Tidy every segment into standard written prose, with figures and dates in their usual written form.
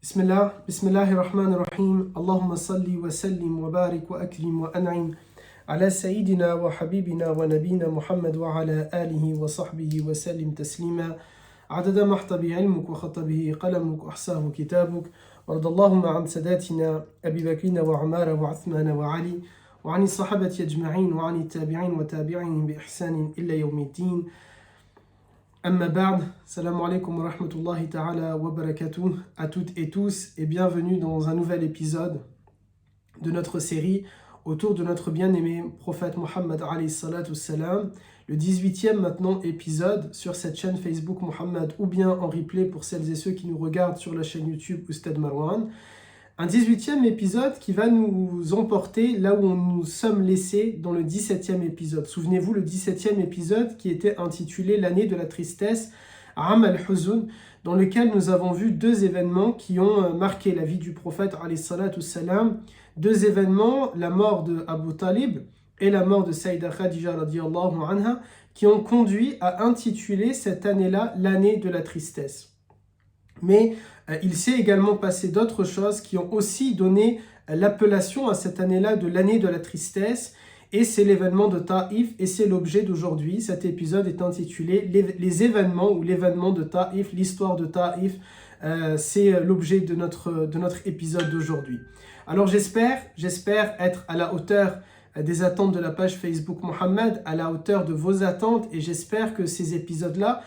بسم الله الرحمن الرحيم اللهم صل وسلم وبارك وأكرم وأنعم على سيدنا وحبيبنا ونبينا محمد وعلى آله وصحبه وسلم تسليما عدد ما احتى به علمك وخط به قلمك وأحصاه كتابك وارض اللهم عن ساداتنا أبي بكر وعمار وعثمان وعلي وعن الصحابة أجمعين وعن التابعين وتابعين بإحسان إلى يوم الدين. Amma ba'd, salam alaikum wa rahmatullahi ta'ala wa barakatuh à toutes et tous et bienvenue dans un nouvel épisode de notre série autour de notre bien-aimé prophète Mohammed alayhi salatu salam, le 18e maintenant épisode sur cette chaîne Facebook Mohammed ou bien en replay pour celles et ceux qui nous regardent sur la chaîne YouTube Oustad Marwan. Un 18e épisode qui va nous emporter là où nous sommes laissés dans le 17e épisode. Souvenez-vous, le 17e épisode qui était intitulé L'année de la tristesse, Am al-Huzun, dans lequel nous avons vu deux événements qui ont marqué la vie du prophète alayhi salatu salam. Deux événements, la mort de Abu Talib et la mort de Sayyida Khadija radiyallahu anha, qui ont conduit à intituler cette année-là l'année de la tristesse. Mais il s'est également passé d'autres choses qui ont aussi donné l'appellation à cette année-là de l'année de la tristesse, et c'est l'événement de Taïf, et c'est l'objet d'aujourd'hui. Cet épisode est intitulé les événements ou l'événement de Taïf, l'histoire de Taïf, c'est l'objet de notre épisode d'aujourd'hui. Alors j'espère être à la hauteur des attentes de la page Facebook Mohammed, à la hauteur de vos attentes, et j'espère que ces épisodes-là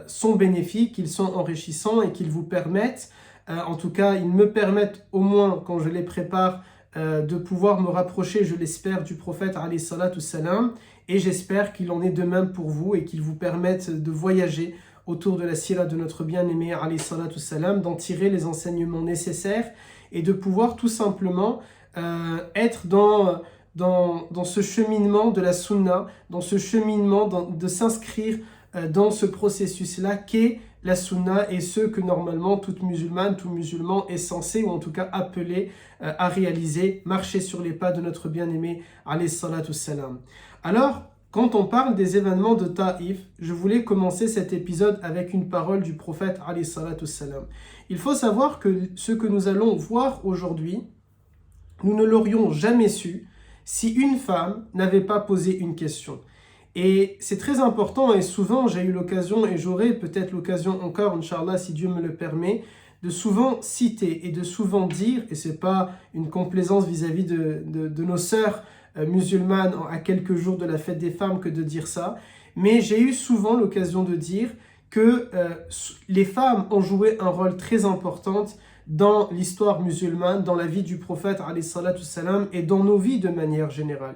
sont bénéfiques, qu'ils sont enrichissants et qu'ils vous permettent, en tout cas ils me permettent au moins quand je les prépare de pouvoir me rapprocher, je l'espère, du prophète alayhi salatu salam, et j'espère qu'il en est de même pour vous et qu'ils vous permettent de voyager autour de la sira de notre bien-aimé alayhi salatu salam, d'en tirer les enseignements nécessaires et de pouvoir tout simplement être dans ce cheminement de la sunna, dans ce cheminement de s'inscrire dans ce processus-là qu'est la sunna et ce que normalement toute musulmane, tout musulman est censé ou en tout cas appelé à réaliser, marcher sur les pas de notre bien-aimé alayhi salatu salam. Alors, quand on parle des événements de Taïf, je voulais commencer cet épisode avec une parole du prophète alayhi salatu salam. Il faut savoir que ce que nous allons voir aujourd'hui, nous ne l'aurions jamais su si une femme n'avait pas posé une question. Et c'est très important, et souvent j'ai eu l'occasion, et j'aurai peut-être l'occasion encore, Inch'Allah, si Dieu me le permet, de souvent citer et de souvent dire, et ce n'est pas une complaisance vis-à-vis de nos sœurs musulmanes à quelques jours de la fête des femmes que de dire ça, mais j'ai eu souvent l'occasion de dire que les femmes ont joué un rôle très important dans l'histoire musulmane, dans la vie du prophète alayhi salatu salam et dans nos vies de manière générale.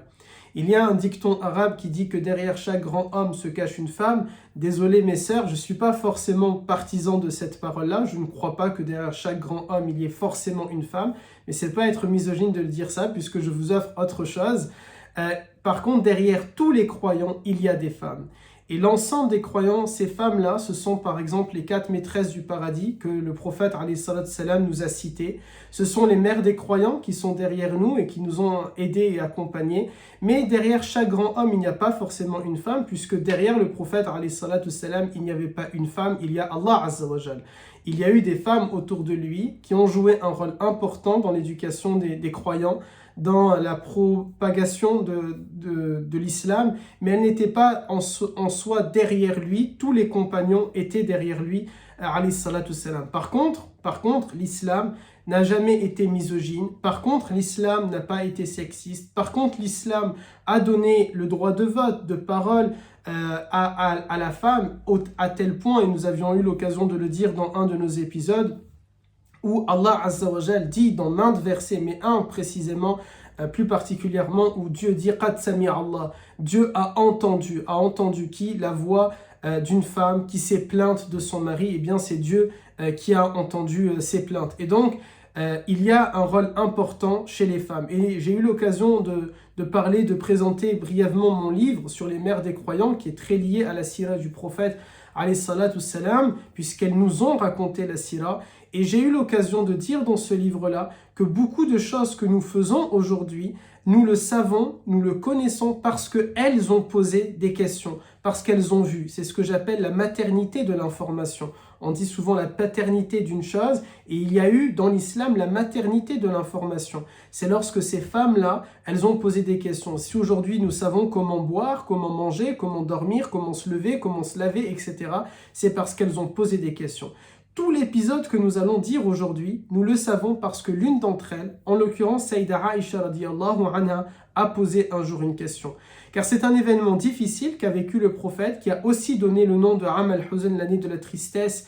Il y a un dicton arabe qui dit que derrière chaque grand homme se cache une femme. Désolé mes sœurs, je ne suis pas forcément partisan de cette parole-là. Je ne crois pas que derrière chaque grand homme, il y ait forcément une femme. Mais ce n'est pas être misogyne de le dire ça, puisque je vous offre autre chose. Par contre, derrière tous les croyants, il y a des femmes. Et l'ensemble des croyants, ces femmes-là, ce sont par exemple les 4 maîtresses du paradis que le prophète alayhi salatu salam nous a citées. Ce sont les mères des croyants qui sont derrière nous et qui nous ont aidés et accompagnés. Mais derrière chaque grand homme, il n'y a pas forcément une femme, puisque derrière le prophète alayhi salatu salam, il n'y avait pas une femme, il y a Allah azza wa jal. Il y a eu des femmes autour de lui qui ont joué un rôle important dans l'éducation des croyants, dans la propagation de l'islam, mais elle n'était pas en soi derrière lui. Tous les compagnons étaient derrière lui, alayhi salatu salam. Par contre, l'islam n'a jamais été misogyne. Par contre, l'islam n'a pas été sexiste. Par contre, l'islam a donné le droit de vote, de parole à la femme, à tel point, et nous avions eu l'occasion de le dire dans un de nos épisodes, où Allah Azza wa Jal dit dans maintes versets, mais un précisément, plus particulièrement, où Dieu dit Qad sami Allah, Dieu a entendu qui? La voix d'une femme qui s'est plainte de son mari, et bien c'est Dieu qui a entendu ses plaintes. Et donc, il y a un rôle important chez les femmes. Et j'ai eu l'occasion de parler, de présenter brièvement mon livre sur les mères des croyants, qui est très lié à la sira du prophète alayhi salatu salam, puisqu'elles nous ont raconté la sira. Et j'ai eu l'occasion de dire dans ce livre-là que beaucoup de choses que nous faisons aujourd'hui, nous le savons, nous le connaissons parce qu'elles ont posé des questions, parce qu'elles ont vu. C'est ce que j'appelle la maternité de l'information. on dit souvent la paternité d'une chose, et il y a eu dans l'islam la maternité de l'information. C'est lorsque ces femmes-là, elles ont posé des questions. Si aujourd'hui nous savons comment boire, comment manger, comment dormir, comment se lever, comment se laver, etc., c'est parce qu'elles ont posé des questions. Tout l'épisode que nous allons dire aujourd'hui, nous le savons parce que l'une d'entre elles, en l'occurrence Saïda Aïcha radiyallahu anha, a posé un jour une question. Car c'est un événement difficile qu'a vécu le prophète, qui a aussi donné le nom de Am al-Huzn, l'année de la tristesse,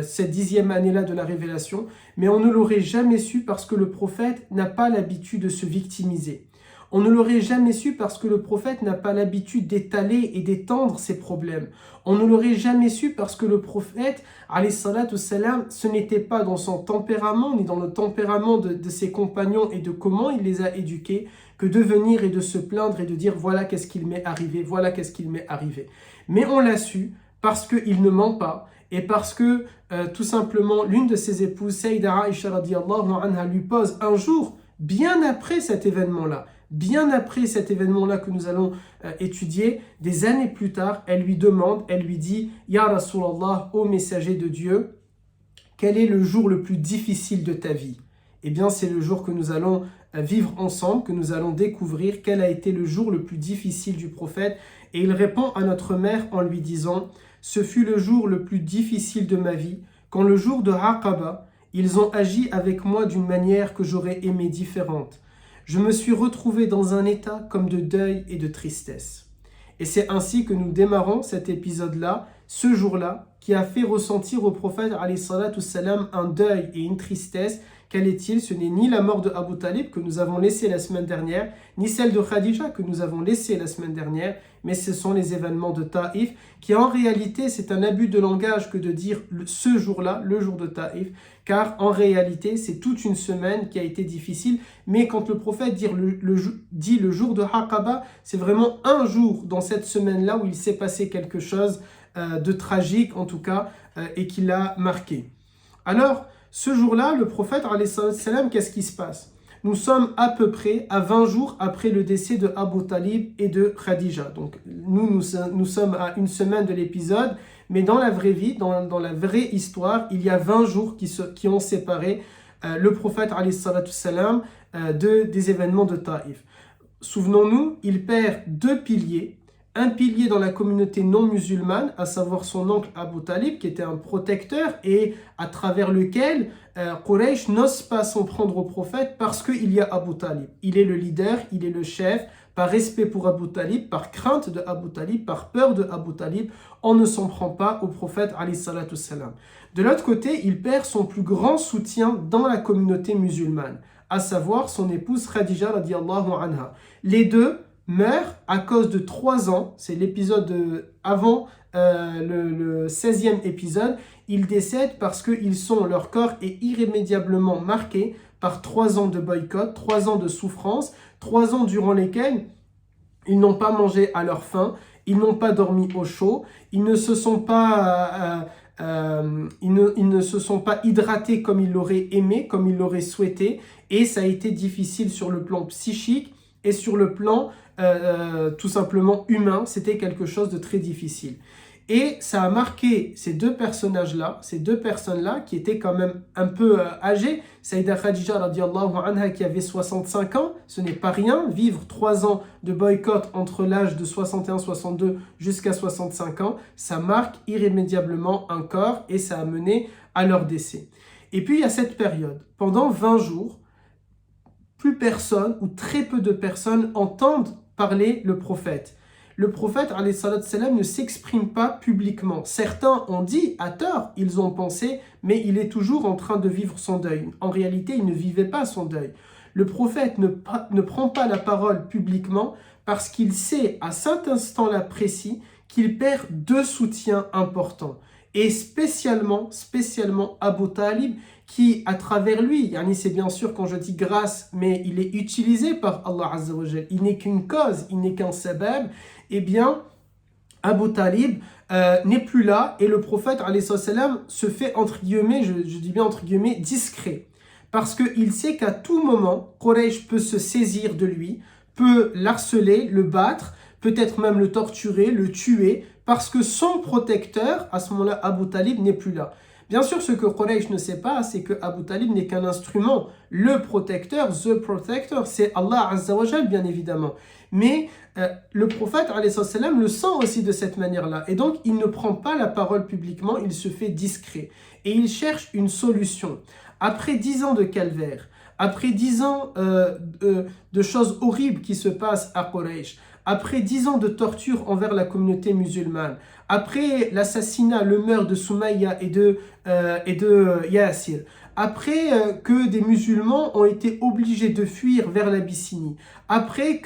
cette 10e année-là de la révélation, mais on ne l'aurait jamais su parce que le prophète n'a pas l'habitude de se victimiser. On ne l'aurait jamais su parce que le prophète n'a pas l'habitude d'étaler et d'étendre ses problèmes. On ne l'aurait jamais su parce que le prophète, alayhi salatu salam, ce n'était pas dans son tempérament, ni dans le tempérament de ses compagnons et de comment il les a éduqués, que de venir et de se plaindre et de dire « voilà qu'est-ce qu'il m'est arrivé, voilà qu'est-ce qu'il m'est arrivé ». Mais on l'a su parce qu'il ne ment pas et parce que tout simplement l'une de ses épouses, Saïda Aïcha radiyallahu anha, lui pose un jour, bien après cet événement-là, que nous allons étudier, des années plus tard, elle lui demande, elle lui dit « Ya Rasulallah, ô messager de Dieu, quel est le jour le plus difficile de ta vie ?» Eh bien, c'est le jour que nous allons vivre ensemble, que nous allons découvrir quel a été le jour le plus difficile du prophète. Et il répond à notre mère en lui disant « Ce fut le jour le plus difficile de ma vie, quand le jour de Aqaba, ils ont agi avec moi d'une manière que j'aurais aimé différente. Je me suis retrouvé dans un état comme de deuil et de tristesse. » Et c'est ainsi que nous démarrons cet épisode-là, ce jour-là, qui a fait ressentir au prophète alayhi salatu salam un deuil et une tristesse. Quel est-il? Ce n'est ni la mort de Abu Talib que nous avons laissé la semaine dernière, ni celle de Khadija que nous avons laissé la semaine dernière, mais ce sont les événements de Taïf, qui en réalité c'est un abus de langage que de dire ce jour-là, le jour de Taïf, car en réalité c'est toute une semaine qui a été difficile, mais quand le prophète dit le jour de Aqaba, c'est vraiment un jour dans cette semaine-là où il s'est passé quelque chose de tragique en tout cas, et qui l'a marqué. Alors, ce jour-là, le prophète, alayhi salam, qu'est-ce qui se passe? Nous sommes à peu près à 20 jours après le décès de Abu Talib et de Khadija. Donc, nous sommes à une semaine de l'épisode, mais dans la vraie vie, dans la vraie histoire, il y a 20 jours qui ont séparé le prophète, alayhi salam, des événements de Taïf. Souvenons-nous, il perd deux piliers. Un pilier dans la communauté non musulmane, à savoir son oncle Abu Talib, qui était un protecteur et à travers lequel Quraysh n'ose pas s'en prendre au prophète parce qu'il y a Abu Talib. Il est le leader, il est le chef. Par respect pour Abu Talib, par crainte de Abu Talib, par peur de Abu Talib, on ne s'en prend pas au prophète alayhi salatu salam. De l'autre côté, il perd son plus grand soutien dans la communauté musulmane, à savoir son épouse Khadija radiyallahu anha. Les deux meurt à cause de 3 ans, c'est l'épisode avant le 16e épisode, ils décèdent parce que leur corps est irrémédiablement marqué par 3 ans de boycott, 3 ans de souffrance, 3 ans durant lesquels ils n'ont pas mangé à leur faim, ils n'ont pas dormi au chaud, ils ne se sont pas hydratés comme ils l'auraient aimé, comme ils l'auraient souhaité, et ça a été difficile sur le plan psychique et sur le plan tout simplement humain. C'était quelque chose de très difficile. Et ça a marqué ces deux personnages-là, ces deux personnes-là qui étaient quand même un peu âgées. Saïda Khadija radiyallahu anha qui avait 65 ans, ce n'est pas rien. Vivre 3 ans de boycott entre l'âge de 61-62 jusqu'à 65 ans, ça marque irrémédiablement un corps et ça a mené à leur décès. Et puis il y a cette période, pendant 20 jours, plus personne ou très peu de personnes entendent parler le prophète. Le prophète alayhi salam ne s'exprime pas publiquement. Certains ont dit, à tort, ils ont pensé, mais il est toujours en train de vivre son deuil. En réalité, il ne vivait pas son deuil. Le prophète ne prend pas la parole publiquement parce qu'il sait à cet instant-là précis qu'il perd 2 soutiens importants. Et spécialement Abu Talib, qui à travers lui, c'est bien sûr quand je dis grâce, mais il est utilisé par Allah Azza wa Jal, il n'est qu'une cause, il n'est qu'un sabab, eh bien Abu Talib n'est plus là et le prophète alayhi salam se fait entre guillemets, je dis bien entre guillemets, discret. Parce qu'il sait qu'à tout moment, Quraysh peut se saisir de lui, peut l'harceler, le battre, peut-être même le torturer, le tuer, parce que son protecteur, à ce moment-là, Abu Talib, n'est plus là. Bien sûr, ce que Quraysh ne sait pas, c'est que Abu Talib n'est qu'un instrument. Le protecteur, the protector, c'est Allah Azza wa Jal, bien évidemment. Mais le prophète, alayhi salam, le sent aussi de cette manière-là. Et donc, il ne prend pas la parole publiquement, il se fait discret. Et il cherche une solution. Après 10 ans de calvaire, après 10 ans de choses horribles qui se passent à Quraysh, après 10 ans de torture envers la communauté musulmane, après l'assassinat, le meurtre de Soumaïa et de Yassir, après que des musulmans ont été obligés de fuir vers l'Abyssinie, après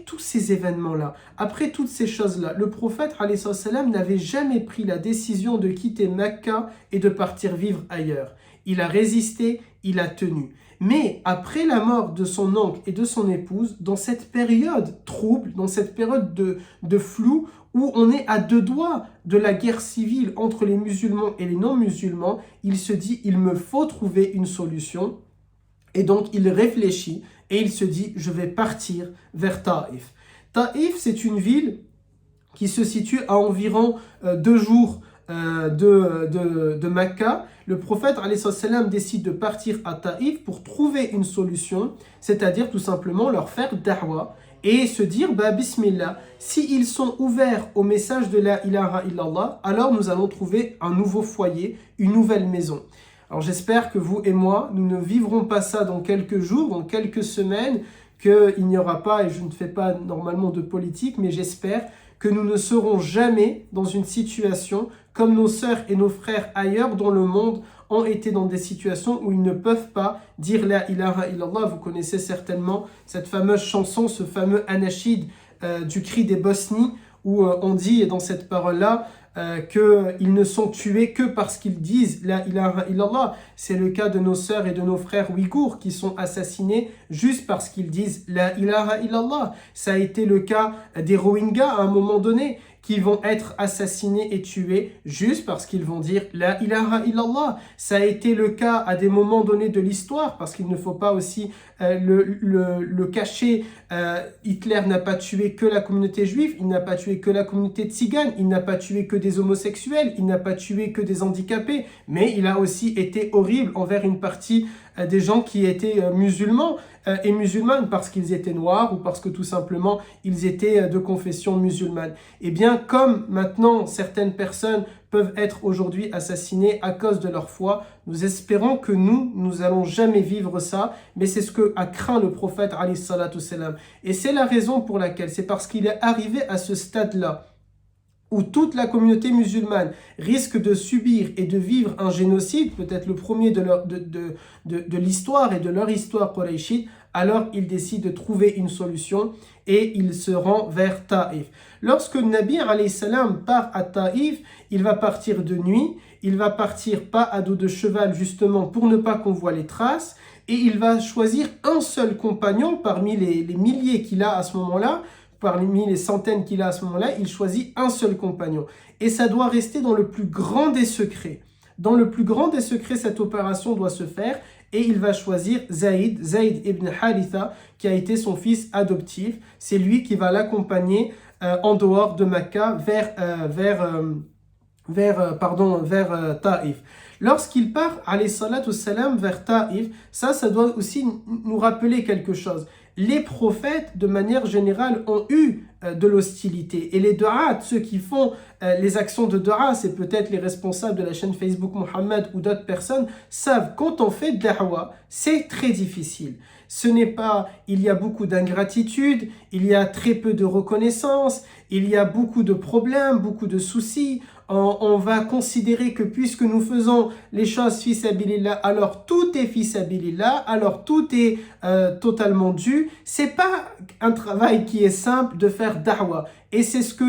tous ces événements-là, après toutes ces choses-là, le prophète alayhi salam n'avait jamais pris la décision de quitter Mecca et de partir vivre ailleurs. Il a résisté, il a tenu. Mais après la mort de son oncle et de son épouse, dans cette période trouble, dans cette période de flou, où on est à 2 doigts de la guerre civile entre les musulmans et les non-musulmans, il se dit, il me faut trouver une solution. Et donc il réfléchit et il se dit, je vais partir vers Taïf. Taïf, c'est une ville qui se situe à environ 2 jours de Mecca. Le prophète alayhi salam décide de partir à Taïf pour trouver une solution, c'est-à-dire tout simplement leur faire da'wa et se dire, bismillah, s'ils sont ouverts au message de la ilaha illallah, alors nous allons trouver un nouveau foyer, une nouvelle maison. Alors j'espère que vous et moi, nous ne vivrons pas ça dans quelques jours, dans quelques semaines, qu'il n'y aura pas, et je ne fais pas normalement de politique, mais j'espère que nous ne serons jamais dans une situation comme nos sœurs et nos frères ailleurs dans le monde ont été dans des situations où ils ne peuvent pas dire la ilaha illallah. Vous connaissez certainement cette fameuse chanson, ce fameux anachid du cri des Bosnies, où on dit dans cette parole-là qu'ils ne sont tués que parce qu'ils disent la ilaha illallah. C'est le cas de nos sœurs et de nos frères ouïghours qui sont assassinés juste parce qu'ils disent la ilaha illallah. Ça a été le cas des Rohingyas à un moment donné, qui vont être assassinés et tués juste parce qu'ils vont dire la ilaha illallah. Ça a été le cas à des moments donnés de l'histoire, parce qu'il ne faut pas aussi le cacher. Hitler n'a pas tué que la communauté juive, il n'a pas tué que la communauté tzigane, il n'a pas tué que des homosexuels, il n'a pas tué que des handicapés, mais il a aussi été horrible envers une partie des gens qui étaient musulmans et musulmanes, parce qu'ils étaient noirs ou parce que tout simplement ils étaient de confession musulmane. Et bien comme maintenant certaines personnes peuvent être aujourd'hui assassinées à cause de leur foi, nous espérons que nous allons jamais vivre ça, mais c'est ce que a craint le prophète alayhi salatu salam. Et c'est la raison pour laquelle, c'est parce qu'il est arrivé à ce stade-là, où toute la communauté musulmane risque de subir et de vivre un génocide, peut-être le premier de l'histoire et de leur histoire quraishite, alors il décide de trouver une solution et il se rend vers Taïf. Lorsque le Nabi alayhi salam part à Taïf, il va partir de nuit, il va partir pas à dos de cheval justement pour ne pas qu'on voit les traces, et il va choisir un seul compagnon parmi les milliers qu'il a à ce moment-là. Parmi les centaines qu'il a à ce moment-là, il choisit un seul compagnon. Et ça doit rester dans le plus grand des secrets. Dans le plus grand des secrets, cette opération doit se faire. Et il va choisir Zayd ibn Haritha, qui a été son fils adoptif. C'est lui qui va l'accompagner en dehors de Mecca vers Taïf. Lorsqu'il part, alayhi salatu salam, vers Taïf, ça doit aussi nous rappeler quelque chose. Les prophètes, de manière générale, ont eu de l'hostilité. Et les du'at, ceux qui font les actions de du'a, c'est peut-être les responsables de la chaîne Facebook Mohammed ou d'autres personnes, savent quand on fait da'wa, c'est très difficile. Ce n'est pas, il y a beaucoup d'ingratitude, il y a très peu de reconnaissance, il y a beaucoup de problèmes, beaucoup de soucis. On va considérer que puisque nous faisons les choses fi sabilillah, alors tout est fi sabilillah, alors tout est totalement dû. C'est pas un travail qui est simple de faire da'wa. Et c'est ce que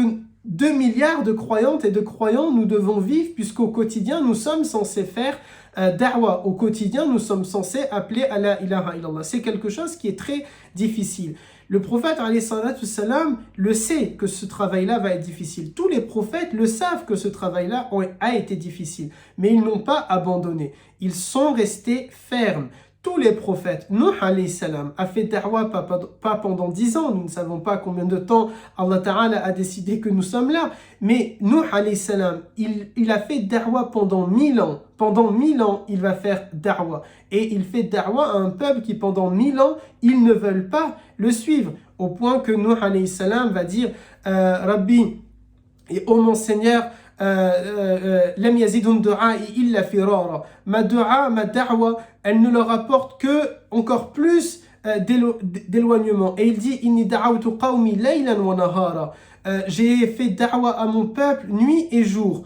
2 milliards de croyantes et de croyants nous devons vivre, puisqu'au quotidien nous sommes censés faire da'wa. Au quotidien nous sommes censés appeler à la ilaha illallah. C'est quelque chose qui est très difficile. Le prophète alayhi salatu salam le sait que ce travail-là va être difficile. Tous les prophètes le savent que ce travail-là a été difficile, mais ils n'ont pas abandonné. Ils sont restés fermes. tous les prophètes. Nuh alayhi salam a fait da'wah pas pendant 10 ans, nous ne savons pas combien de temps Allah Ta'ala a décidé que nous sommes là, mais Nuh alayhi salam, il a fait da'wah pendant 1000 ans. Pendant 1000 ans, il va faire da'wah. Et il fait da'wah à un peuple qui pendant 1000 ans, ils ne veulent pas le suivre. Au point que Nuh alayhi salam va dire Rabbi, et ô mon Seigneur, Lam yazidun du'a'i illa firara. Ma da'wa, elle ne leur apporte que encore plus d'éloignement. Et il dit Inni da'awtu qawmi laylan wa nahara. J'ai fait da'wa à mon peuple nuit et jour,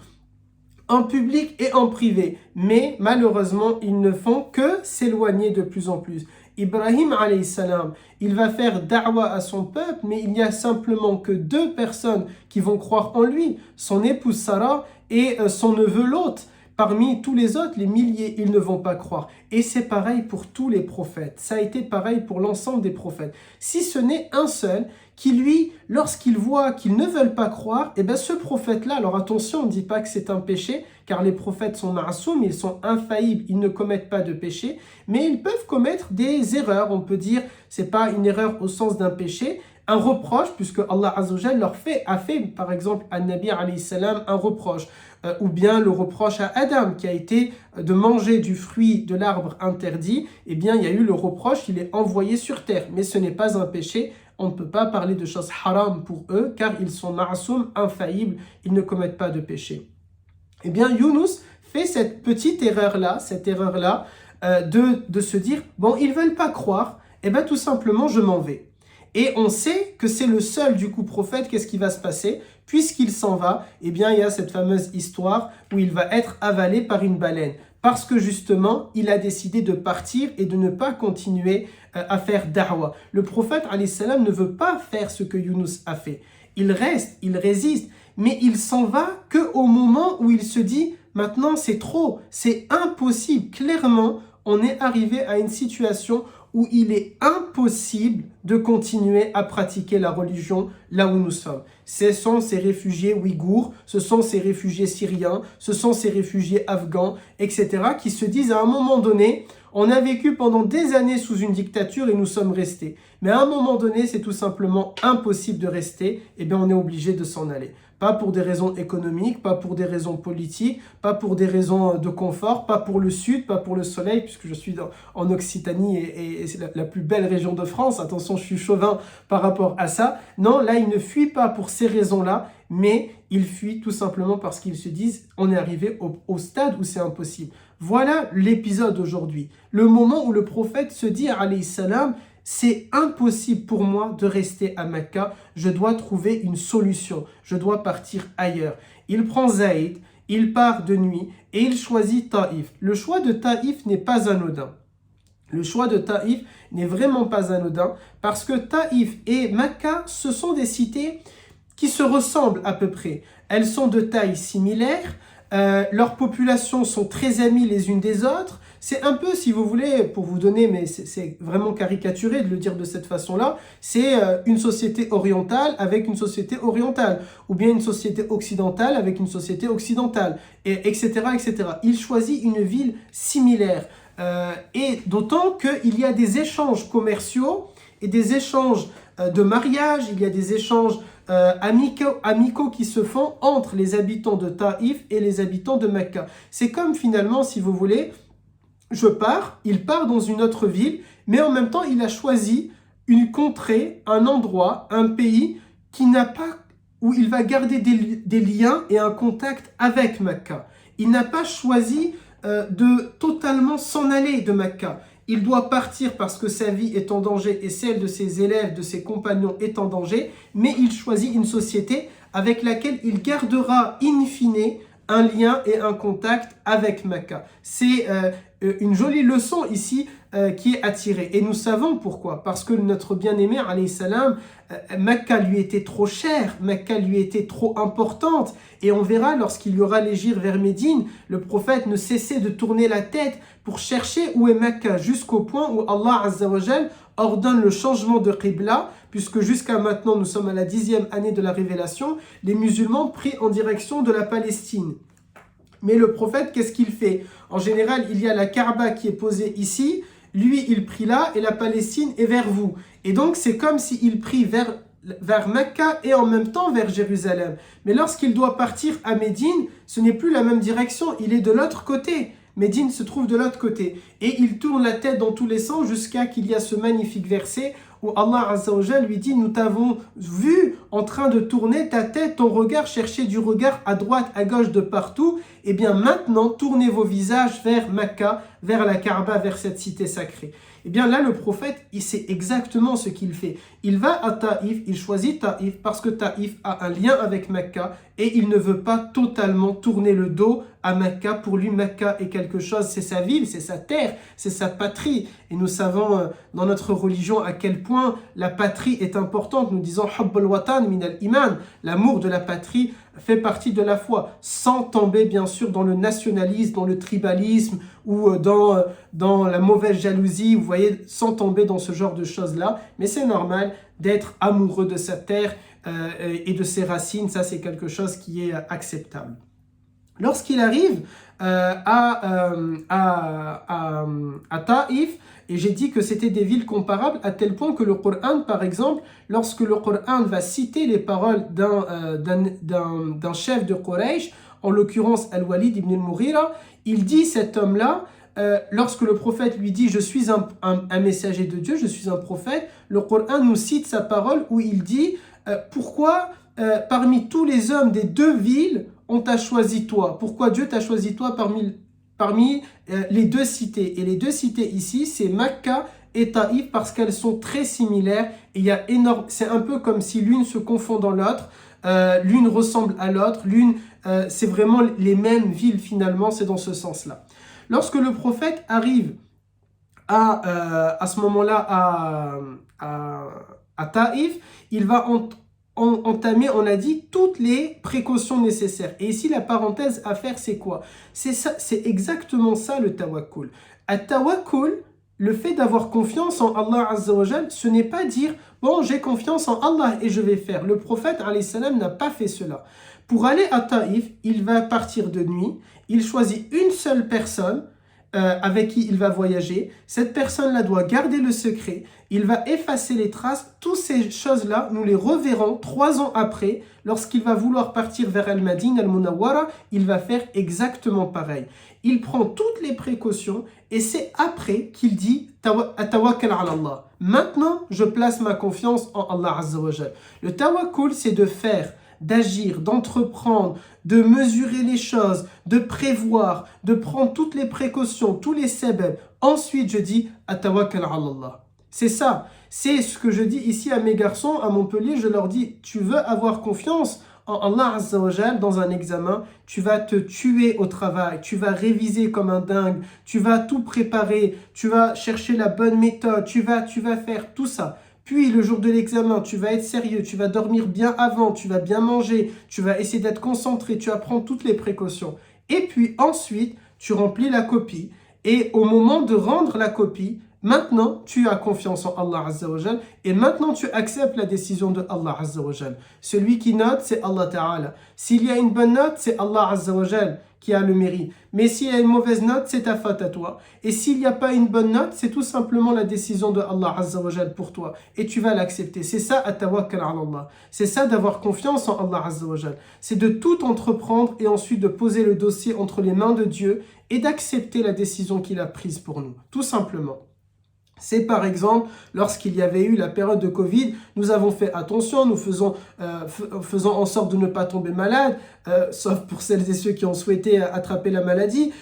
en public et en privé. Mais malheureusement, ils ne font que s'éloigner de plus en plus. Ibrahim alayhi salam, il va faire da'wa à son peuple, mais il n'y a simplement que 2 personnes qui vont croire en lui, son épouse Sarah et son neveu Lot. Parmi tous les autres, les milliers, ils ne vont pas croire. Et c'est pareil pour tous les prophètes. Ça a été pareil pour l'ensemble des prophètes. Si ce n'est un seul qui, lui, lorsqu'il voit qu'ils ne veulent pas croire, et bien ce prophète-là, alors attention, on ne dit pas que c'est un péché, car les prophètes sont ma'soum, ils sont infaillibles, ils ne commettent pas de péché, mais ils peuvent commettre des erreurs. On peut dire, c'est pas une erreur au sens d'un péché, un reproche, puisque Allah Azzawajal a fait, par exemple, à Nabi alayhi salam un reproche, ou bien le reproche à Adam, qui a été de manger du fruit de l'arbre interdit, eh bien, il y a eu le reproche, il est envoyé sur terre, mais ce n'est pas un péché. On ne peut pas parler de choses haram pour eux, car ils sont ma'soum, infaillibles, ils ne commettent pas de péché. Eh bien, Younous fait cette petite erreur-là, de se dire, bon, ils ne veulent pas croire, eh bien, tout simplement, je m'en vais. Et on sait que c'est le seul, du coup, prophète, qu'est-ce qui va se passer? Puisqu'il s'en va, eh bien, il y a cette fameuse histoire où il va être avalé par une baleine. Parce que justement, il a décidé de partir et de ne pas continuer à faire da'wah. Le prophète, alayhi salam, ne veut pas faire ce que Younous a fait. Il reste, il résiste, mais il s'en va qu'au moment où il se dit, maintenant c'est trop, c'est impossible. Clairement, on est arrivé à une situation où il est impossible de continuer à pratiquer la religion là où nous sommes. Ce sont ces réfugiés ouïghours, ce sont ces réfugiés syriens, ce sont ces réfugiés afghans, etc. qui se disent à un moment donné, on a vécu pendant des années sous une dictature et nous sommes restés. Mais à un moment donné, c'est tout simplement impossible de rester, et bien on est obligé de s'en aller. Pas pour des raisons économiques, pas pour des raisons politiques, pas pour des raisons de confort, pas pour le sud, pas pour le soleil, puisque je suis en Occitanie et c'est la plus belle région de France. Attention, je suis chauvin par rapport à ça. Non, là, ils ne fuient pas pour ces raisons-là, mais ils fuient tout simplement parce qu'ils se disent on est arrivé au stade où c'est impossible. Voilà l'épisode aujourd'hui. Le moment où le prophète se dit, alayhi salam, c'est impossible pour moi de rester à Mecca, je dois trouver une solution, je dois partir ailleurs. Il prend Zaïd, il part de nuit et il choisit Taïf. Le choix de Taïf n'est pas anodin. Le choix de Taïf n'est vraiment pas anodin parce que Taïf et Mecca, ce sont des cités qui se ressemblent à peu près. Elles sont de taille similaire, leurs populations sont très amies les unes des autres. C'est un peu, si vous voulez, pour vous donner, mais c'est vraiment caricaturé de le dire de cette façon-là, c'est une société orientale avec une société orientale, ou bien une société occidentale avec une société occidentale, etc., etc. Il choisit une ville similaire, et d'autant qu'il y a des échanges commerciaux et des échanges de mariage, il y a des échanges amicaux qui se font entre les habitants de Taïf et les habitants de Mecca. C'est comme finalement, si vous voulez, il part dans une autre ville, mais en même temps, il a choisi une contrée, un endroit, un pays où il va garder des liens et un contact avec Mecca. Il n'a pas choisi de totalement s'en aller de Mecca. Il doit partir parce que sa vie est en danger et celle de ses élèves, de ses compagnons est en danger, mais il choisit une société avec laquelle il gardera in fine un lien et un contact avec Mecca. C'est une jolie leçon ici qui est attirée. Et nous savons pourquoi. Parce que notre bien-aimé, alayhi salam, Mecca lui était trop chère, Mecca lui était trop importante. Et on verra lorsqu'il y aura l'hégire vers Médine, le prophète ne cessait de tourner la tête pour chercher où est Mecca, jusqu'au point où Allah Azza wa Jal ordonne le changement de Qibla, puisque jusqu'à maintenant, nous sommes à la 10e année de la révélation, les musulmans prient en direction de la Palestine. Mais le prophète, qu'est-ce qu'il fait? En général, il y a la Kaaba qui est posée ici, lui il prie là et la Palestine est vers vous. Et donc c'est comme s'il prie vers Mecca et en même temps vers Jérusalem. Mais lorsqu'il doit partir à Médine, ce n'est plus la même direction, il est de l'autre côté. Médine se trouve de l'autre côté. Et il tourne la tête dans tous les sens jusqu'à qu'il y a ce magnifique verset où Allah Azza wa Jal lui dit « Nous t'avons vu en train de tourner ta tête, ton regard, chercher du regard à droite, à gauche, de partout. Eh bien maintenant, tournez vos visages vers Mecca, vers la Kaaba, vers cette cité sacrée. » Eh bien là, le prophète, il sait exactement ce qu'il fait. Il va à Taïf, il choisit Taïf parce que Taïf a un lien avec Mecca et il ne veut pas totalement tourner le dos à Mecca. Pour lui, Mecca est quelque chose, c'est sa ville, c'est sa terre, c'est sa patrie. Et nous savons dans notre religion à quel point la patrie est importante. Nous disons « Hubb al-Watan min al-Iman », l'amour de la patrie fait partie de la foi, sans tomber bien sûr dans le nationalisme, dans le tribalisme ou dans la mauvaise jalousie, vous voyez, sans tomber dans ce genre de choses-là. Mais c'est normal d'être amoureux de sa terre et de ses racines, ça c'est quelque chose qui est acceptable. Lorsqu'il arrive à Taïf, et j'ai dit que c'était des villes comparables à tel point que le Coran, par exemple, lorsque le Coran va citer les paroles d'un chef de Quraysh, en l'occurrence Al-Walid ibn al-Mughira, il dit cet homme-là, lorsque le prophète lui dit « Je suis un messager de Dieu, je suis un prophète », le Coran nous cite sa parole où il dit « Pourquoi parmi tous les hommes des deux villes, on t'a choisi toi? Pourquoi Dieu t'a choisi toi parmi les deux cités ?» Et les deux cités ici, c'est Mecca et Taïf parce qu'elles sont très similaires. Et il y a c'est un peu comme si l'une se confond dans l'autre, l'une ressemble à l'autre, c'est vraiment les mêmes villes finalement, c'est dans ce sens-là. Lorsque le prophète arrive à ce moment-là à Taïf, il va entamer, on a dit, toutes les précautions nécessaires. Et ici, la parenthèse à faire, c'est quoi? C'est exactement ça le tawakkul. At-tawakkul, le fait d'avoir confiance en Allah Azza wa Jal, ce n'est pas dire « Bon, j'ai confiance en Allah et je vais faire ». Le prophète, alayhi salam, n'a pas fait cela. Pour aller à Taïf, il va partir de nuit, il choisit une seule personne avec qui il va voyager. Cette personne-là doit garder le secret. Il va effacer les traces. Toutes ces choses-là, nous les reverrons 3 ans après. Lorsqu'il va vouloir partir vers Al-Madine, Al-Munawwara, il va faire exactement pareil. Il prend toutes les précautions et c'est après qu'il dit « Tawakkal ala Allah ». Maintenant, je place ma confiance en Allah Azza wa Jal. Le tawakkul, c'est de faire, d'agir, d'entreprendre, de mesurer les choses, de prévoir, de prendre toutes les précautions, tous les sabab. Ensuite, je dis « Atawakkal ala Allah ». C'est ça. C'est ce que je dis ici à mes garçons, à Montpellier. Je leur dis « Tu veux avoir confiance en Allah Azza wa Jal dans un examen, tu vas te tuer au travail, tu vas réviser comme un dingue, tu vas tout préparer, tu vas chercher la bonne méthode, tu vas faire tout ça. Puis le jour de l'examen, tu vas être sérieux, tu vas dormir bien avant, tu vas bien manger, tu vas essayer d'être concentré, tu vas prendre toutes les précautions. Et puis ensuite, tu remplis la copie. Et au moment de rendre la copie, maintenant, tu as confiance en Allah Azza wa Jal et maintenant tu acceptes la décision de Allah Azza wa Jal. Celui qui note, c'est Allah Ta'ala. S'il y a une bonne note, c'est Allah Azza wa Jal qui a le mérite. Mais s'il y a une mauvaise note, c'est ta faute à toi. Et s'il n'y a pas une bonne note, c'est tout simplement la décision de Allah Azza wa Jal pour toi. Et tu vas l'accepter. C'est ça, at-tawakkal ala Allah. C'est ça d'avoir confiance en Allah Azza wa Jal. C'est de tout entreprendre et ensuite de poser le dossier entre les mains de Dieu et d'accepter la décision qu'il a prise pour nous. Tout simplement. C'est par exemple, lorsqu'il y avait eu la période de Covid, nous avons fait attention, nous faisons en sorte de ne pas tomber malade, sauf pour celles et ceux qui ont souhaité attraper la maladie.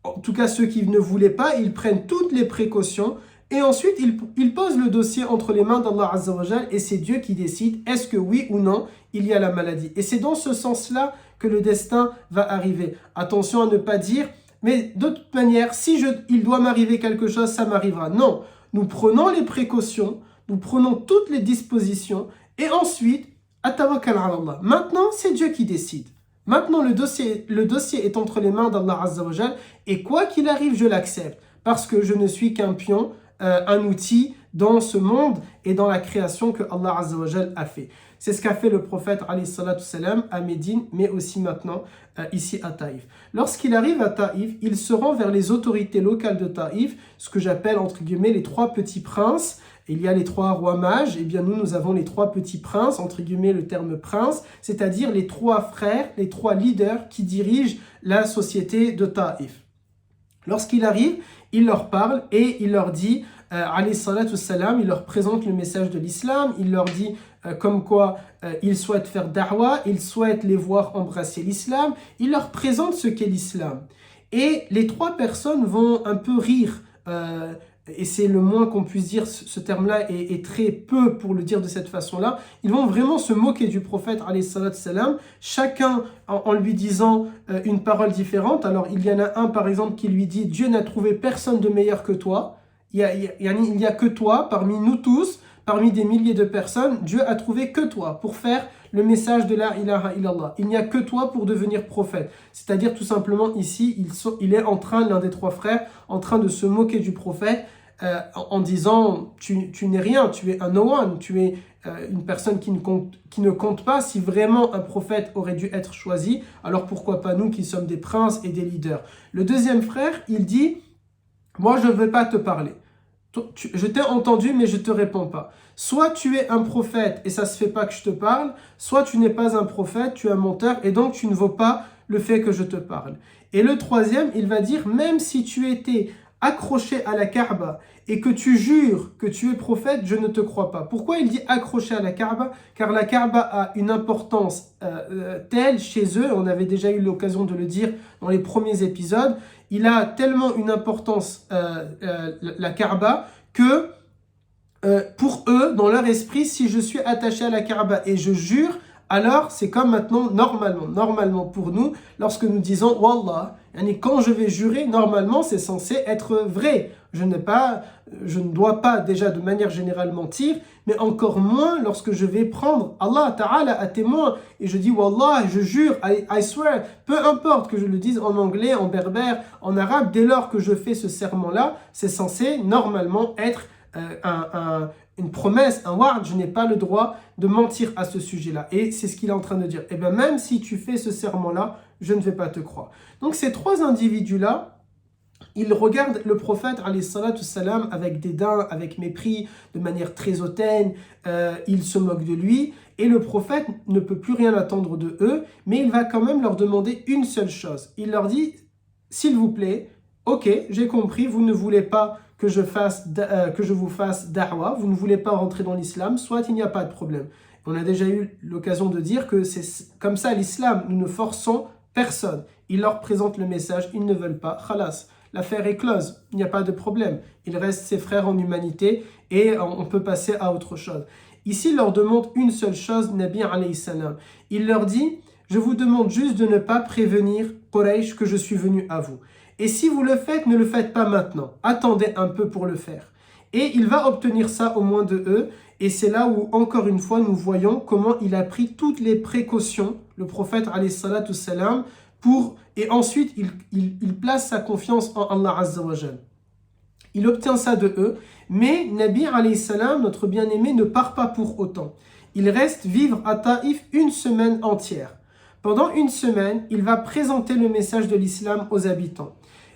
En tout cas, ceux qui ne voulaient pas, ils prennent toutes les précautions et ensuite ils posent le dossier entre les mains d'Allah Azza wa Jal et c'est Dieu qui décide est-ce que oui ou non il y a la maladie. Et c'est dans ce sens-là que le destin va arriver. Attention à ne pas dire, mais de toute manière, si il doit m'arriver quelque chose, ça m'arrivera. Non. Nous prenons les précautions, nous prenons toutes les dispositions et ensuite, atawakkal ala Allah. Maintenant, c'est Dieu qui décide. Maintenant, le dossier est entre les mains d'Allah Azza wa Jal et quoi qu'il arrive, je l'accepte parce que je ne suis qu'un pion, un outil dans ce monde et dans la création que Allah Azza wa Jal a fait. C'est ce qu'a fait le prophète alayhi salatu salam à Médine, mais aussi maintenant ici à Taïf. Lorsqu'il arrive à Taïf, il se rend vers les autorités locales de Taïf, ce que j'appelle entre guillemets les trois petits princes. Il y a les trois rois mages, et bien nous avons les trois petits princes, entre guillemets le terme prince, c'est-à-dire les trois frères, les trois leaders qui dirigent la société de Taïf. Lorsqu'il arrive, il leur parle et il leur dit, alayhi salatu salam, il leur présente le message de l'islam, il leur dit comme quoi il souhaite faire da'wa, il souhaite les voir embrasser l'islam, il leur présente ce qu'est l'islam. Et les trois personnes vont un peu rire, et c'est le moins qu'on puisse dire, ce terme-là est très peu pour le dire de cette façon-là. Ils vont vraiment se moquer du prophète, alayhi salatu salam, chacun en lui disant une parole différente. Alors il y en a un par exemple qui lui dit « Dieu n'a trouvé personne de meilleur que toi ». Il n'y a que toi, parmi nous tous, parmi des milliers de personnes, Dieu a trouvé que toi pour faire le message de la ilaha illallah. Il n'y a que toi pour devenir prophète. C'est-à-dire tout simplement ici, il est en train, l'un des trois frères, en train de se moquer du prophète en disant tu n'es rien, tu es un no one, tu es une personne qui ne compte pas. Si vraiment un prophète aurait dû être choisi, alors pourquoi pas nous qui sommes des princes et des leaders. Le deuxième frère, il dit moi je ne veux pas te parler. Je t'ai entendu, mais je ne te réponds pas. Soit tu es un prophète et ça ne se fait pas que je te parle, soit tu n'es pas un prophète, tu es un menteur et donc tu ne vaux pas le fait que je te parle. Et le troisième, il va dire, même si tu étais accroché à la Kaaba et que tu jures que tu es prophète, je ne te crois pas. Pourquoi il dit accroché à la Kaaba? Car la Kaaba a une importance telle chez eux, on avait déjà eu l'occasion de le dire dans les premiers épisodes, il a tellement une importance, la Kaaba, que pour eux, dans leur esprit, si je suis attaché à la Kaaba et je jure, alors c'est comme maintenant, normalement pour nous, lorsque nous disons « Wallah », quand je vais jurer, normalement c'est censé être vrai. Je ne dois pas déjà de manière générale mentir, mais encore moins lorsque je vais prendre Allah Ta'ala à témoin et je dis Wallah, je jure, I swear, peu importe que je le dise en anglais, en berbère, en arabe, dès lors que je fais ce serment-là, c'est censé normalement être une promesse, un wa'd. Je n'ai pas le droit de mentir à ce sujet-là. Et c'est ce qu'il est en train de dire. Et bien même si tu fais ce serment-là, je ne vais pas te croire. Donc ces trois individus-là, ils regardent le prophète alayhi salatu salam avec dédain, avec mépris, de manière très hautaine. Ils se moquent de lui. Et le prophète ne peut plus rien attendre de eux, mais il va quand même leur demander une seule chose. Il leur dit, s'il vous plaît, ok, j'ai compris, vous ne voulez pas que je vous fasse da'wa, vous ne voulez pas rentrer dans l'islam, soit il n'y a pas de problème. On a déjà eu l'occasion de dire que c'est comme ça l'islam, nous ne forçons personne. Il leur présente le message, ils ne veulent pas, khalas, l'affaire est close, il n'y a pas de problème. Il reste ses frères en humanité et on peut passer à autre chose. Ici, il leur demande une seule chose, Nabi alayhi salam. Il leur dit, je vous demande juste de ne pas prévenir Quraysh que je suis venu à vous. Et si vous le faites, ne le faites pas maintenant. Attendez un peu pour le faire. Et il va obtenir ça au moins de eux. Et c'est là où, encore une fois, nous voyons comment il a pris toutes les précautions, le prophète alayhi salatu salam, et ensuite il place sa confiance en Allah Azza wa Jal. Il obtient ça de eux, mais Nabi alayhi salam, notre bien-aimé, ne part pas pour autant. Il reste vivre à Taïf une semaine entière. Pendant une semaine, il va présenter le message de l'islam aux habitants.